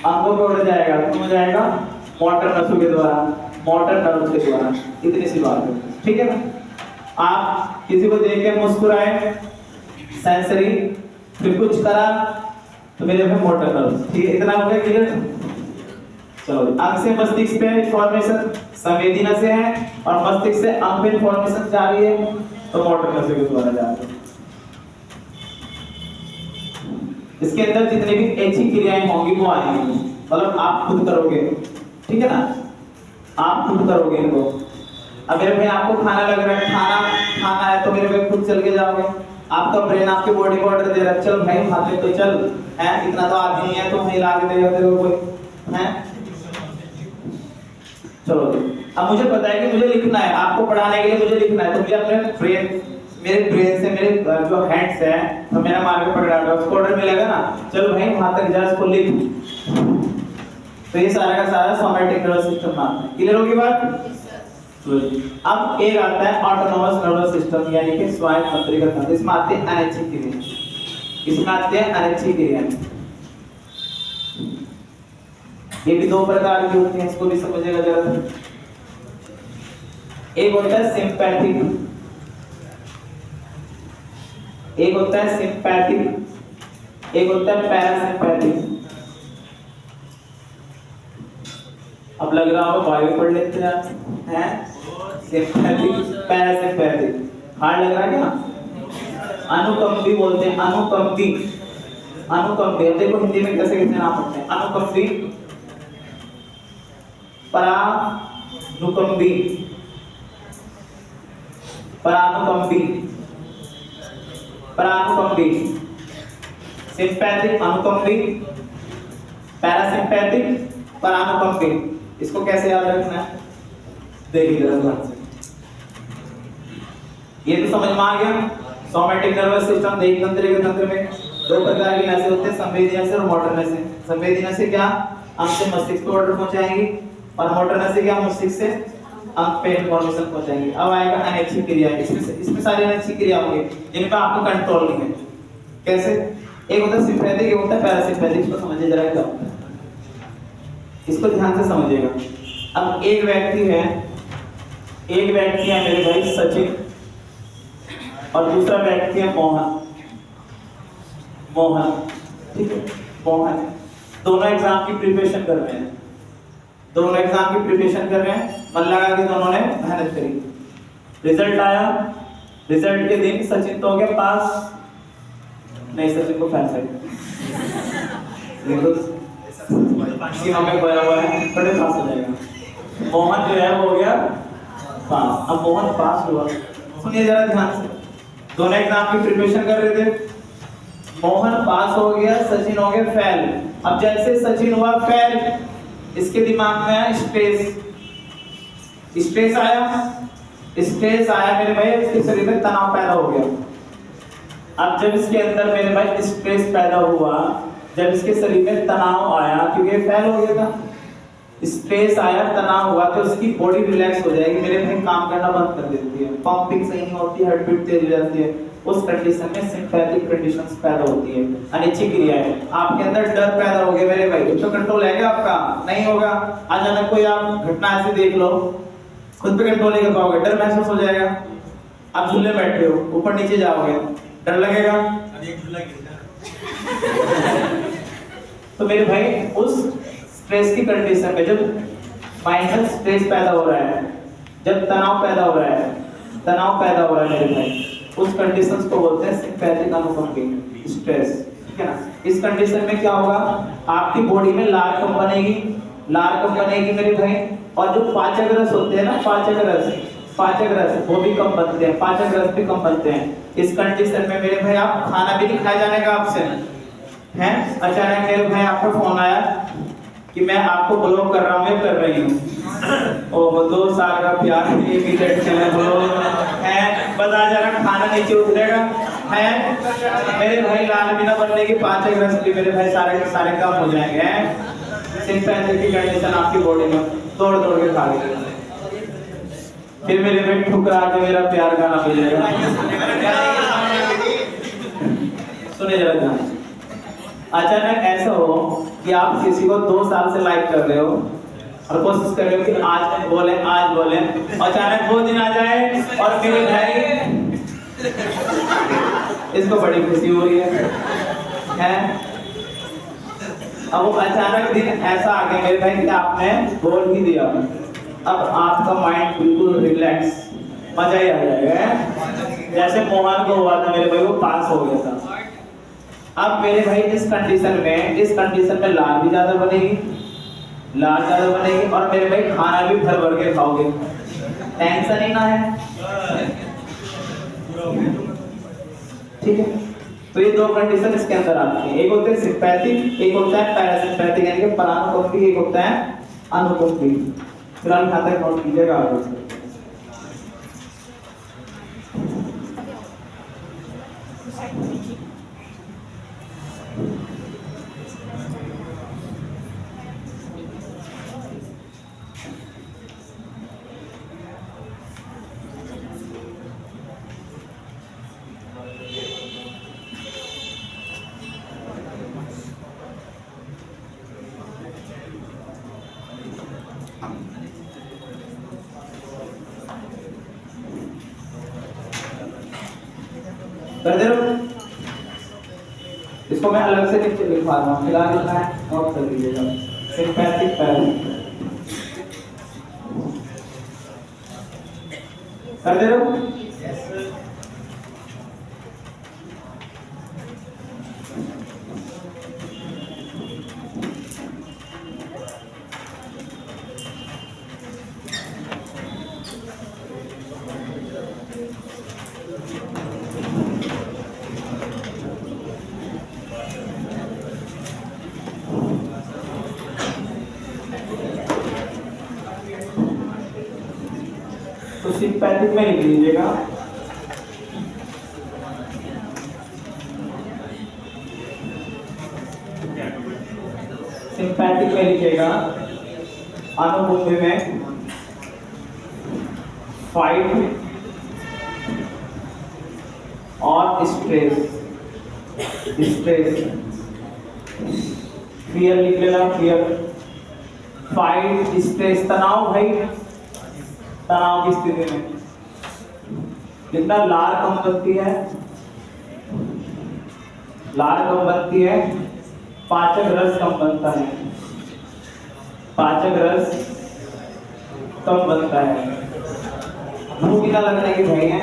अंगों पे ऑर्डर जाएगा, क्यों जाएगा? मोटर नसों के द्वारा, मोटर नर्व के द्वारा। इतनी सी बात है, ठीक है ना। आप किसी को देख के मुस्कुराए, सेंसरी, फिर कुछ करा तो मेरे पे मोटर नर्व, ठीक है, इतना हो गया क्लियर। चलो, अंग से मस्तिष्क पे इंफॉर्मेशन संवेदी नसें है, और मस्तिष्क से अंग पे इंफॉर्मेशन जा रही है तो मोटर नसों के द्वारा जा रही है। इसके अंदर जितनी भी ऐसी क्रियाएं होंगी वो आएंगी, मतलब आप खुद करोगे, ठीक है ना, आप खुद करोगे इनको। अब मेरे भाई आपको खाना लग रहा है, खाना है तो मेरे भाई खुद चल के जाओगे, आपका ब्रेन आपके बॉडी को ऑर्डर दे रहा है, चल भाई खाते तो चल, है इतना तो आदमी है, तुम हिला के देगा तेरे को कोई, है चलो। अब मुझे पता है कि मुझे लिखना है, आपको पढ़ाने के लिए मुझे लिखना है, तो मुझे अपने मेरे ब्रेन से मेरे जो हैंड्स है तो मेरा मार के पकड़ा रहा है, उसको ऑर्डर मिलेगा ना, चलो भाई वहां तक जा, इसको लिख। तो ये सारा का सारा सोमैटिक नर्वस सिस्टम में आता है। क्लियर होगी बात? अब एक आता है ऑटोनोमस नर्वस सिस्टम, यानी कि स्वायत्त तंत्रिका तंत्र। इसमें आते हैं अनैच्छिक क्रियाएं, इसमें आते हैं अनैच्छिक क्रियाएं। ये भी दो प्रकार की होती हैं, इसको भी समझिएगा जरा। एक होता है सिंपैथिक, एक होता है सिंपैथिक, एक होता है पैरासिम्पैथिक। अब लग रहा होगा बायो पढ़ लेते हैं सिंपैथिक पैरासिम्पैथिक, हार्ड लग रहा है क्या? अनुकंपी बोलते हैं, अनुकंपी, अनुकंपी। अब देखो हिंदी में कैसे कैसे नाम होते हैं, अनुकंपी, परानुकंपी, परानुकंपी, परानुकंपी, सिंपैथिक, अनुकंपी, पैरासिम्पैथिक, परानुकंपी। इसको कैसे याद रखना है देखिए जरा ध्यान से। ये तो समझ में आ गया। सोमैटिक नर्वस सिस्टम देह तंत्र के तंत्र में दो प्रकार की नसें होते हैं, संवेदी नसें और मोटर नसें। संवेदी नसें क्या? अंग से मस्तिष्क को ऑर्डर पहुंचाएंगी, और मोटर नसें क्या? मस्तिष्क से अंक पे इंफॉर्मेशन पहुंचाएंगे। अब आएगा अनैच्छिक क्रिया, इसमें सारी अनैच्छिक क्रिया होंगी जिनका आपको कंट्रोल नहीं है। कैसे? एक होता है सिंपैथिक, एक होता है पैरासिम्पैथिक। इसको समझिए जरा क्या होता है, इसको ध्यान से समझिएगा। अब एक व्यक्ति है मेरे भाई सचिन, और दूसरा व्यक्ति है मोहन। ठीक है, मोहन दोनों एग्जाम की प्रिपरेशन कर रहे हैं, मन लगा के दोनों ने मेहनत करी। रिजल्ट आया, रिजल्ट के दिन सचिन तो हो गया पास, नहीं सचिन को फेल कर सीमा में खोया हुआ है, बड़े पास हो जाएगा। मोहन जो है वो हो गया पास। अब मोहन पास हुआ, सुनिए जरा ध्यान से, दोनों एग्जाम की प्रिपरेशन कर रहे थे। मोहन पास हो गया, सचिन हो गया फेल। अब जैसे सचिन हुआ फेल, इसके दिमाग में आया स्ट्रेस आया मेरे भाई, इसके शरीर में तनाव पैदा हो गया। अब जब इसके अंदर मेरे भाई स्ट्रेस पैदा हुआ, जब इसके शरीर में तनाव आया, क्योंकि फेल हो गया था, स्ट्रेस आया, तनाव हुआ, तो उसकी बॉडी रिलैक्स हो जाएगी मेरे भाई, काम करना बंद कर देती है, पंपिंग सही नहीं होती, हार्ट बीट तेज हो जाती है। उस कंडीशन में सिंपैथिक कंडीशंस पैदा होती है, अनिच्छिक क्रिया है। आपके अंदर डर पैदा हो गया मेरे भाई, तो कंट्रोल है क्या आपका? नहीं होगा। अचानक कोई आप घटना ऐसी देख लो, खुद पे कंट्रोल नहीं कर पाओगे, डर महसूस हो जाएगा। आप झूले बैठे हो, ऊपर नीचे जाओगे, डर लगेगा। तो मेरे भाई उस स्ट्रेस की कंडीशन में, जब माइंड में स्ट्रेस पैदा हो रहा है, जब तनाव पैदा हो रहा है मेरे भाई, उस कंडीशंस को बोलते हैं सिंपैथिक अनुकंपी स्ट्रेस। ठीक है ना? इस कंडीशन में क्या होगा, आपकी बॉडी में लार कम बनेगी मेरे भाई, और जो पाचक रस होते हैं ना, पाचक रस वो भी कम बनते हैं, पाचक रस भी कम बनते हैं। इस कंडीशन में मेरे भाई आप खाना भी नहीं खाया जाने का आपसे हैं। अचानक मेरे भाई आपका फोन आया कि मैं आपको ब्लॉक कर रहा हूँ, मैं कर रही हूँ, और 2 साल का प्यार है, बता जरा खाना नीचे उतरेगा है मेरे भाई, लाल भी ना बनने की, पाचक रस भी मेरे भाई सारे कम हो जाएंगे। सिंपैथिक की कंडीशन आपकी बॉडी में दौड़ के खा गई, फिर मेरे भाई ठुकरा के मेरा प्यार गाना मिलेगा। सुने जरा ध्यान। अचानक ऐसा हो कि आप किसी को 2 साल से लाइक कर रहे हो और कोशिश कर रहे हो कि आज बोले, अचानक वो दिन आ जाए और मेरे भाई इसको बड़ी खुशी हो रही है। अब वो अचानक दिन ऐसा आ गया मेरे भाई कि आपने बोल ही दिया, अब आपका माइंड बिल्कुल रिलैक्स, मजा ही आ जाएगा। जैसे मोहन को हुआ था मेरे भाई, वो पास हो गया था। अब मेरे भाई इस कंडीशन में लार भी ज्यादा बनेगी, और मेरे भाई खाना भी भर के खाओगे, टेंशन ही ना है। ठीक है, तो ये 2 कंडीशन इसके अंदर आती है, एक होता है सिंपैथिक, एक होता है पैरासिम्पैथिक, यानी कि परानुकंपी, एक होता है अनुकंपी। फिलहाल यहाँ तक नोट कीजिएगा आगे। कर दे रहा हूं, इसको मैं अलग से नीचे लिखवा रहा हूं, फिलहाल लिखना है, नोट कर लीजिएगा। सिंपैथिक कर दे रहा हूं। तो सिंपैथिक में लिख लीजिएगा, सिंपैथिक में लिखिएगा, अनुकंपी में फाइट और स्ट्रेस, स्ट्रेस, फियर लिख लेना, फियर, फाइट, स्ट्रेस, तनाव भाई, तनाव की स्थिति में जितना लार कम बनती है, लार कम बनती है, पाचक रस कम बनता है, पाचक रस कम बनता है, भूख ना लगने की भाई है।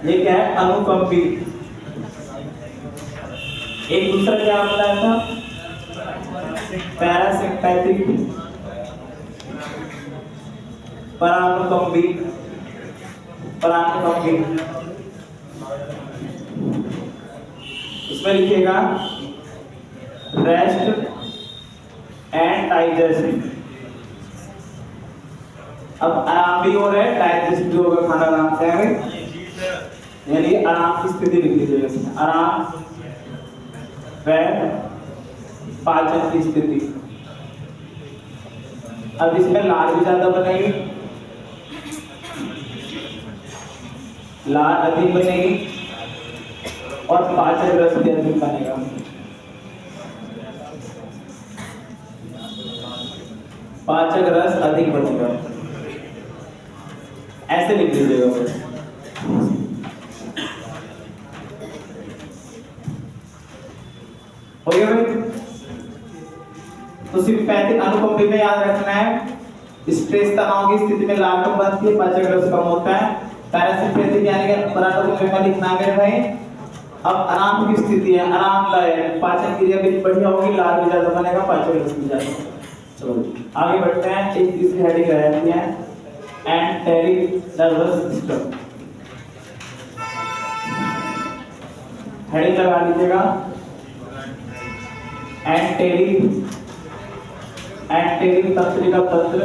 ये क्या है? अनुकंपी। एक दूसरा क्या बताया था? पैरासिम्पैथिक, परानुकंपी, परानुकंपी। इसमें लिखिएगा रेस्ट एंड डाइजेस्ट। अब आराम भी हो रहा है, डाइजेस्ट भी होगा, खाना आराम से है, यानी आराम की स्थिति लिख लीजिएगा इसमें, आराम व पाचन की स्थिति। अब इसमें लार भी ज्यादा बनेगी, लार अधिक बनेगी और पाचक रस भी अधिक बनेगा। पाचक रस अधिक बनेगा, ऐसे लिख लीजिएगा। हो गया भाई? तो सिम्पैथिक अनुकंपी में याद रखना है, स्ट्रेस तनाव की स्थिति में लार कम बनती है, पाचक रस कम होता है। पैरासिम्पैथिक यानी कि परानुकंपी में लिखना है भाई। अब आराम की स्थिति है, आरामदायक, पाचन क्रिया भी बढ़िया होगी, लार भी ज्यादा बनेगा, पाचक रस भी ज्यादा। चलो आगे बढ़ते हैं। एक तीसरी हेडिंग रहती है एंटेरिक नर्वस सिस्टम। हेडिंग लगा लीजिएगा एंटेरिक, एंटेरिक तंत्रिका तंत्र,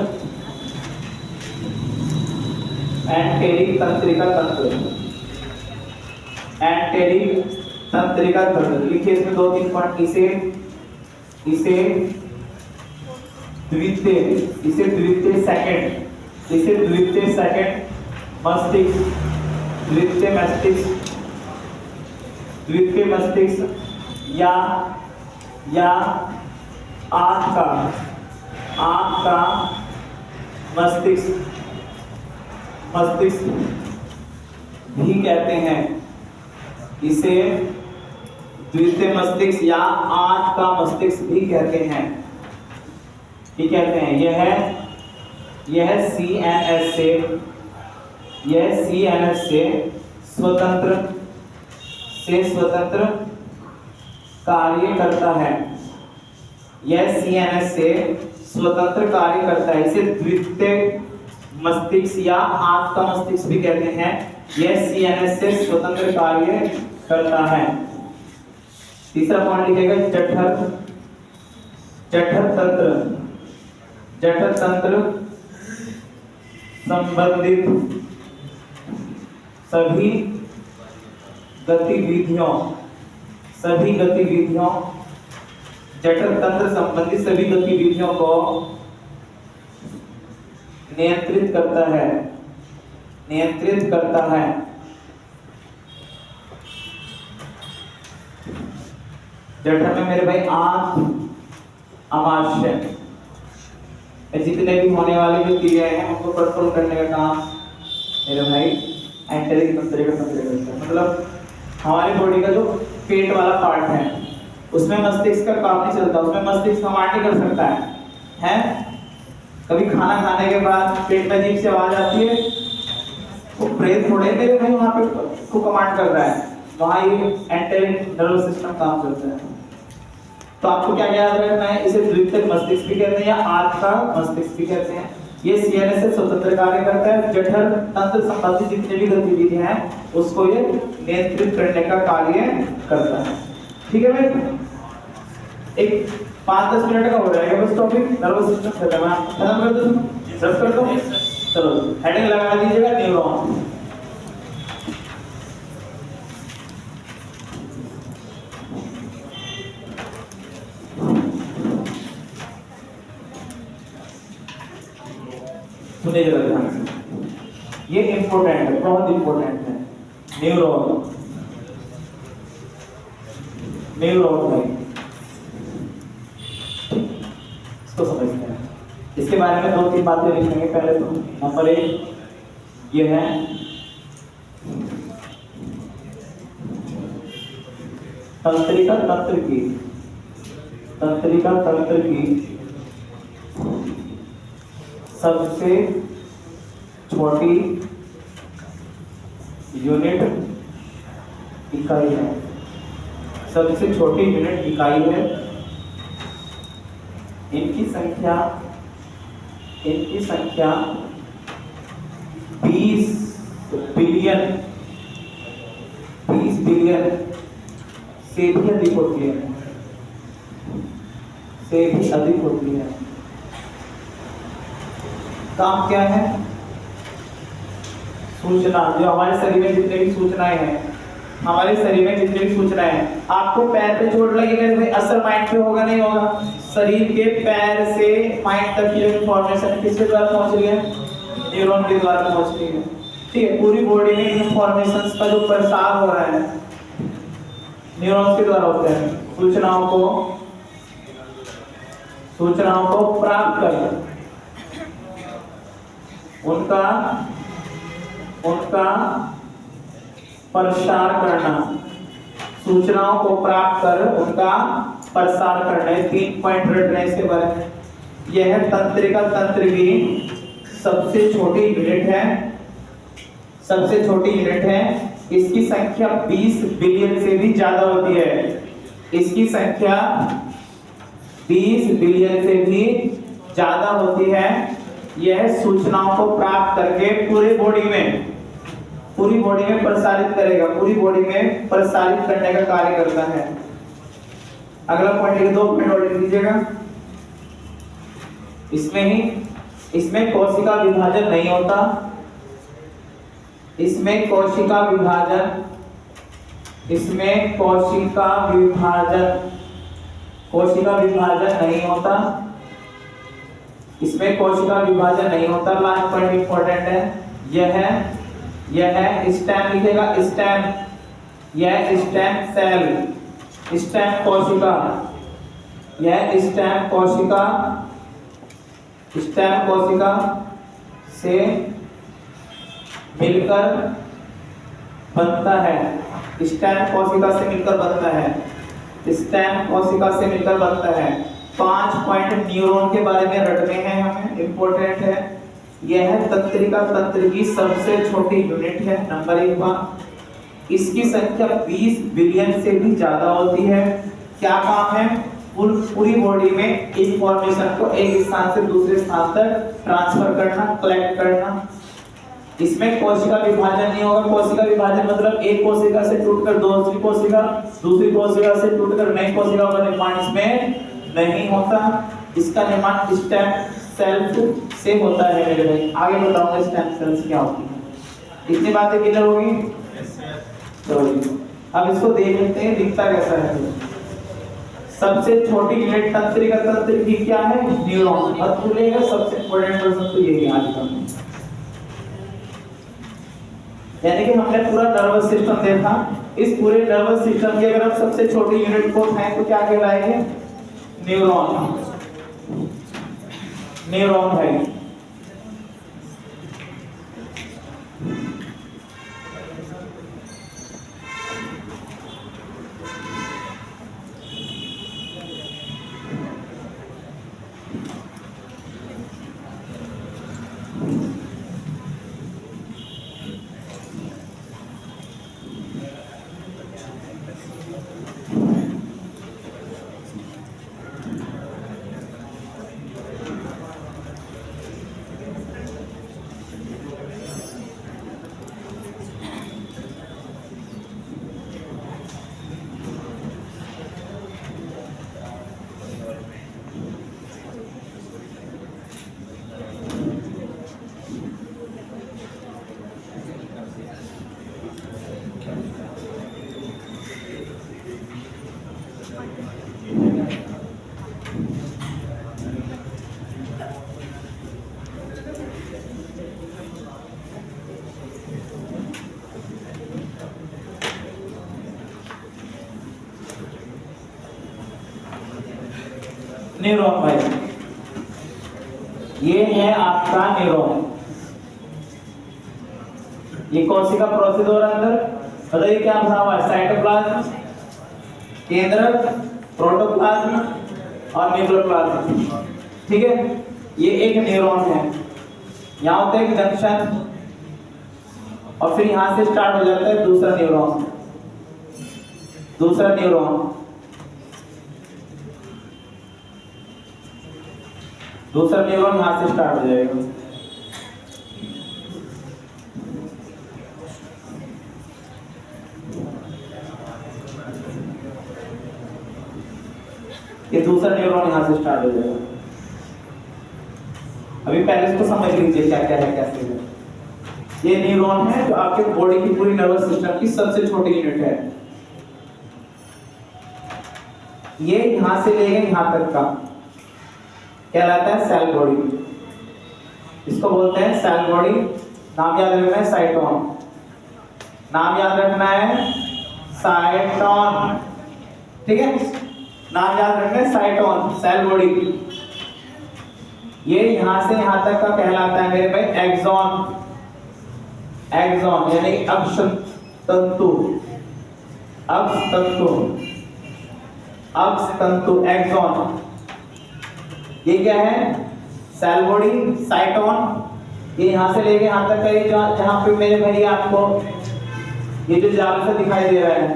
एंटेरिक तंत्रिका तंत्र, एंटेरिक तंत्रिका तंत्र। लिखिए इसमें 2-3 पॉइंट। इसे द्वितीय सेकंड, इसे द्वितीय सेकंड मस्तिष्क, द्वितीय मस्तिष्क, द्वितीय मस्तिष्क या आंख का मस्तिष्क, मस्तिष्क भी कहते हैं। इसे द्वितीय मस्तिष्क या आंख का मस्तिष्क भी कहते हैं। ठीक कहते हैं। यह CNS से स्वतंत्र कार्य करता है। यह CNS से स्वतंत्र कार्य करता है। इसे द्वितीय मस्तिष्क या आंख का मस्तिष्क भी कहते हैं। यह CNS से स्वतंत्र कार्य करता है। तीसरा पॉइंट लिखेगा जठर तंत्र संबंधित सभी गतिविधियों, जठर तंत्र संबंधित सभी गतिविधियों को नियंत्रित करता है। जठर में मेरे भाई आंत, आमाशय, जितने भी होने वाले जो क्रियाएं हैं उनको कंट्रोल करने का काम मेरे भाई एंटेरिक तंत्रिका तंत्र करता है। मतलब हमारी बॉडी का जो पेट वाला पार्ट है उसमें मस्तिष्क का काम नहीं चलता, उसमें मस्तिष्क कमांड नहीं कर सकता है? कभी खाना खाने के बाद पेट में अजीब सी आवाज आती है, वो ब्रेन थोड़े मेरे भाई वहां पे को कमांड कर रहा है, वहां ये एंटेरिक नर्वस सिस्टम काम करता है। तो आपको क्या याद रखना है? इसे द्वितीयक मस्तिष्क भी कहते हैं या आंख का मस्तिष्क भी कहते हैं। ये CNS से स्वतंत्र कार्य करता है। जठर तंत्र संबंधित जितनी भी गतिविधियां हैं उसको ये नियंत्रित करने का कार्य करता है। ठीक है भाई? एक 5-10 मिनट का हो जाएगा बस टॉपिक, नर्वस सिस्टम खत्म कर दो। चलो हेडिंग लगा दीजिएगा न्यूरॉन। सुनिए जरा ध्यान से, ये इंपॉर्टेंट है, बहुत इंपॉर्टेंट है। न्यूरॉन, न्यूरॉन भाई इसको समझते हैं। इसके बारे में 2-3 बातें लिखेंगे। पहले तो नंबर 1 ये है तंत्रिका तंत्र की, तंत्रिका तंत्र की सबसे छोटी यूनिट इकाई है, सबसे छोटी यूनिट इकाई है। इनकी संख्या 20 बिलियन से भी अधिक होती है, से भी अधिक होती है। काम क्या है? सूचना, जो हमारे शरीर में जितने भी सूचनाएं हैं, हमारे शरीर में जितने भी सूचनाएं हैं, आपको पैर पे चोट लगी है, असर माइंड पे होगा नहीं होगा? शरीर के पैर से माइंड तक की इंफॉर्मेशन किसके द्वारा पहुंच रही है? न्यूरॉन के द्वारा पहुंच रही है। ठीक है, पूरी बॉडी में इंफॉर्मेशन का जो प्रसार हो रहा है न्यूरॉन्स के द्वारा होता है। सूचनाओं को प्राप्त कर उनका प्रसार करना, सूचनाओं को प्राप्त कर उनका प्रसार करना। 3 पॉइंट रटने इसके बारे में। यह तंत्रिका तंत्र की सबसे छोटी यूनिट है, सबसे छोटी यूनिट है। इसकी संख्या 20 बिलियन से भी ज्यादा होती है। इसकी संख्या 20 बिलियन से भी ज्यादा होती है। यह सूचनाओं को प्राप्त करके पूरी बॉडी में प्रसारित करेगा, पूरी बॉडी में प्रसारित करने का कार्य करता है। अगला पॉइंट के 2 पॉइंट और लिख लीजिएगा। इसमें कोशिका विभाजन नहीं होता, इसमें कोशिका विभाजन नहीं होता, इसमें कोशिका विभाजन नहीं होता। लास्ट पॉइंट इंपॉर्टेंट है, यह स्टेम लिखेगा, स्टेम, यह स्टेम सेल, स्टेम कोशिका, यह स्टेम कोशिका से मिलकर बनता है। स्टेम कोशिका से मिलकर बनता है, स्टेम कोशिका से मिलकर बनता है। 5 पॉइंट न्यूरॉन के बारे में रटने हैं हमें, इंपॉर्टेंट है। यह तंत्रिका तंत्र की सबसे छोटी यूनिट है, नंबर 1 बात। इसकी संख्या 20 बिलियन से भी ज्यादा होती है। क्या काम है? पूरी बॉडी में इंफॉर्मेशन को एक स्थान से दूसरे स्थान तक ट्रांसफर करना, कलेक्ट करना। इसमें कोशिका विभाजन नहीं होगा। कोशिका विभाजन मतलब एक कोशिका से टूटकर दूसरी कोशिका से टूटकर नई कोशिका का निर्माण इसमें नहीं होता। इसका निर्माण स्टेम सेल से होता है मेरे भाई। आगे बताऊंगा स्टेम सेल्स क्या होती है। इतनी बातें क्लियर होगी? चलिए अब इसको देख लेते हैं दिखता कैसा है। सबसे छोटी यूनिट तंत्रिका तंत्र की क्या है? न्यूरॉन। और भूलिएगा सबसे इंपॉर्टेंट पर्सन तो यही है आज का। यानी कि हमने पूरा नर्वस सिस्टम देखा। इस पूरे नर्वस सिस्टम की अगर हम सबसे छोटी यूनिट को उठाएं तो क्या कहलाएंगे? न्यूरॉन। न्यूरॉन है। न्यूरॉन भाई, ये है आपका न्यूरॉन। ये कोशिका प्रोसेस हो रहा है अंदर, बताइए क्या बना हुआ है, साइटोप्लाज्म, केंद्रक, प्रोटोप्लाज्म और न्यूक्लियोप्लाज्म। ठीक है, ये एक न्यूरॉन है। यहाँ होता है एक जंक्शन और फिर यहाँ से स्टार्ट हो जाता है दूसरा न्यूरॉन। दूसरा न्यूरॉन यहाँ से स्टार्ट हो जाएगा। ये दूसरा न्यूरॉन यहाँ से स्टार्ट हो जाएगा। अभी पहले इसको समझ लीजिए क्या क्या है, कैसे है। ये न्यूरॉन है जो आपके बॉडी की पूरी नर्वस सिस्टम की सबसे छोटी यूनिट है। ये यहां से लेके यहां तक का कहलाता है सेल बॉडी। इसको बोलते हैं सेल बॉडी। नाम याद रखना है साइटोन। नाम याद रखना है साइटोन। ठीक है, नाम याद रखना है साइटोन, सेल बॉडी। ये यहां से यहां तक का कहलाता है मेरे भाई एक्सॉन। एक्सॉन यानी अक्ष तंतु, अक्ष तंतु, अक्ष तंतु एक्सॉन। ये क्या है, सेल बॉडी, साइटोन। ये यहां से लेके यहां तक का, जहां पे मेरे भाई आपको ये जो जाल सा दिखाई दे रहा है,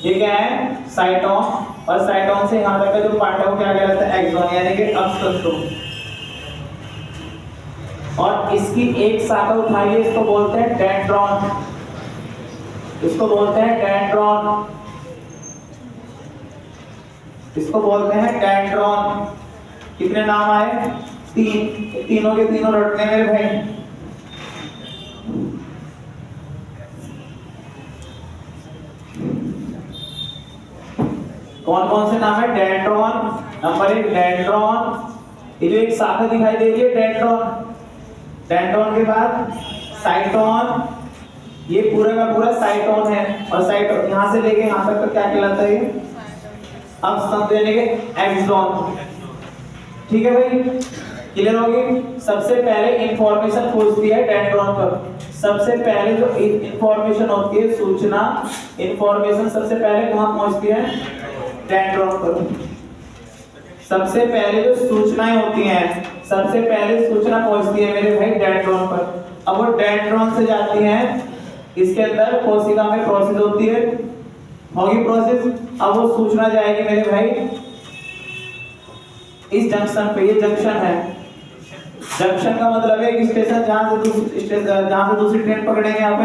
ये क्या है, साइटोन। और साइटोन से यहां तक का जो पार्ट है वो क्या कहलाता है, एक्सॉन यानी कि अक्ष तंतु। और इसकी एक शाखा उठाइए, इसको बोलते हैं डेंड्रॉन। इसको बोलते हैं डेंड्रॉन। इसको बोलते हैं डेंड्रॉन। कितने नाम आए, तीन। तीनों के तीनों रटने मेरे भाई। कौन कौन से नाम है, डेंड्रॉन। नंबर 1 डेंड्रॉन, ये जो एक शाखा दिखाई दे रही है डेंड्रॉन। डेंड्रॉन के बाद साइटोन, ये पूरा का पूरा साइटोन है। और साइटोन यहां से लेके यहां तक का क्या कहलाता है, अब समझने के एक्सॉन। ठीक है भाई, क्लियर होगी। सबसे पहले इंफॉर्मेशन पहुंचती है डेंड्रॉन पर। सबसे पहले जो इंफॉर्मेशन होती है, सूचना, इंफॉर्मेशन सबसे पहले कहां पहुंचती है, डेंड्रॉन पर। सबसे पहले जो सूचनाएं होती हैं, सबसे पहले सूचना पहुंचती है मेरे भाई डेंड्रॉन पर। अब वो डेंड्रॉन से जाती है इसके अंदर कोशिका में, प्रोसेस होती है, होगी प्रोसेस। अब वो सूचना जाएगी मेरे भाई इस जंक्शन पे। ये जंक्शन है। जंक्शन का मतलब है एक स्टेशन जहां से दूसरी ट्रेन पकड़ेंगे आप,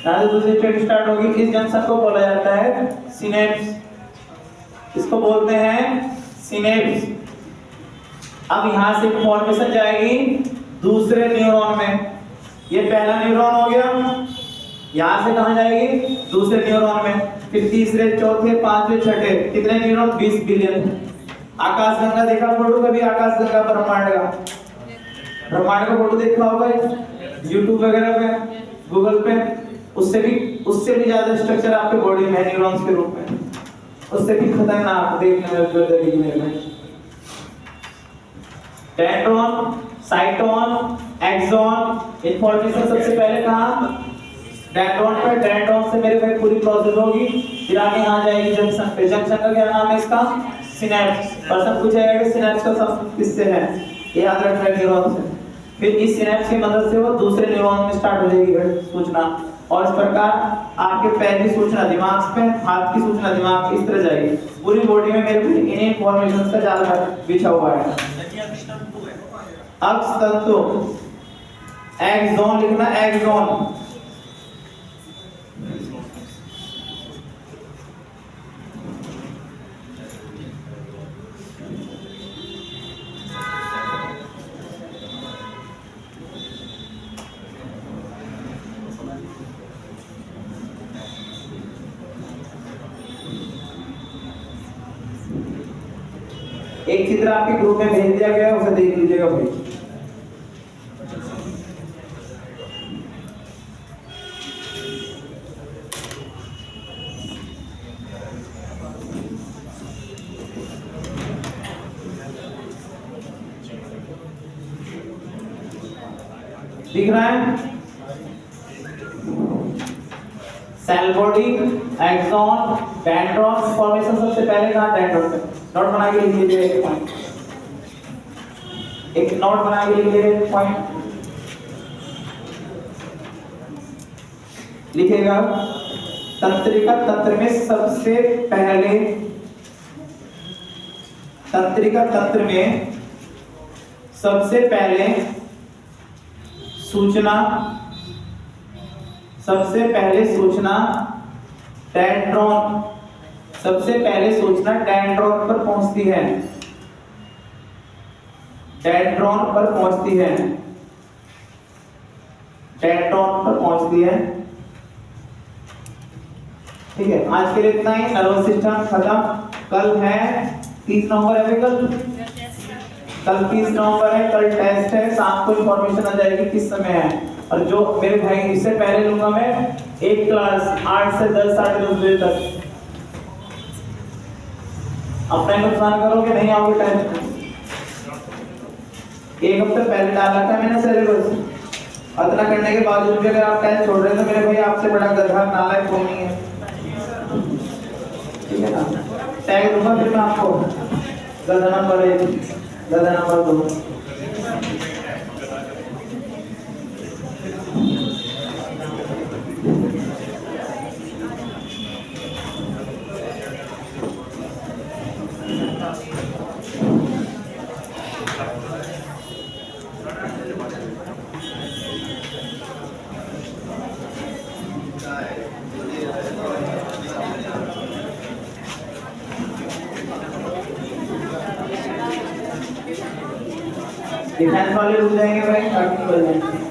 जहां से दूसरी ट्रेन स्टार्ट होगी। इस जंक्शन को बोला जाता है सिनेप्स। इसको बोलते हैं सिनेप्स। अब यहां से इंफॉर्मेशन जाएगी दूसरे न्यूरॉन में। ये पहला न्यूरॉन हो गया, यहां से कहां जाएगी, दूसरे न्यूरॉन में। फिर तीसरे, चौथे, पांचवे, छठे, कितने न्यूरॉन, 20 बिलियन। आकाशगंगा देखा फोटो कभी, आकाशगंगा ब्रह्मांड का, ब्रह्मांड का फोटो देखा होगा यूट्यूब वगैरह पे, गूगल पे। उससे भी ज्यादा स्ट्रक्चर आपके बॉडी में न्यूरॉन्स के रूप में, उससे भी खतरनाक देखने में। डेंड्रॉन, साइटोन, एक्सॉन, इंफॉर्मेशन सबसे पहले कहां, डेंड्रॉन पर। डेंड्रॉन से मेरे भाई पूरी प्रोसेस होगी, फिर आगे यहां जाएगी जंक्शन पे। जंक्शन का क्या नाम है इसका, सिनेप्स। पर्सन पूछेगा कि सिनेप्स का संबंध किससे है, ये याद रखना है, न्यूरॉन से। फिर इस सिनेप्स की मदद से वो दूसरे न्यूरॉन में स्टार्ट हो जाएगी सूचना। और इस प्रकार आपके पैर की सूचना दिमाग पे, हाथ की सूचना दिमाग, इस तरह जाएगी पूरी बॉडी में। मेरे इन इंफॉर्मेशन का जाल बिछा हुआ है। अक्ष तंतु, एक्सॉन लिखना, एक्सॉन। एक चित्र आपके ग्रुप में भेज दिया गया है, उसे देख लीजिएगा भाई। दिख रहा है? Cell body, axon, dendron formation सबसे पहले कहां? डेंड्रॉन में। नोट बना के लिख लीजिए एक पॉइंट, एक नोट बना के लिख लीजिए एक पॉइंट लिखेगा। तंत्रिका तंत्र में सबसे पहले, तंत्रिका तंत्र में सबसे पहले सूचना, सबसे पहले सूचना डेंड्रॉन, सबसे पहले सूचना डेंड्रॉन पर पहुंचती है, डेंड्रॉन पर पहुंचती है, डेंड्रॉन पर पहुंचती है। ठीक है, आज के लिए इतना ही। नर्वस सिस्टम खत्म। कल है 30 नवंबर है, कल 30 नवंबर है, कल टेस्ट है, शाम को इंफॉर्मेशन आ जाएगी किस समय है। और जो मेरे भाई इससे पहले लूंगा मैं एक क्लास 8 से 10 साढ़े 10 बजे तक। अपना नुकसान करोगे, नहीं आओगे टेस्ट। एक हफ्ते पहले डाल रखा है मैंने सिलेबस, इतना करने के बावजूद भी अगर आप टेस्ट छोड़ रहे हैं तो मेरे भाई आपसे बड़ा गधा नालायक कोई नहीं है। ठीक है ना? टैग दूंगा फिर मैं आपको, गधा नंबर 1, गधा नंबर 2। डिफेंस वाले रुक जाएंगे भाई, बाकी निकल जाएंगे।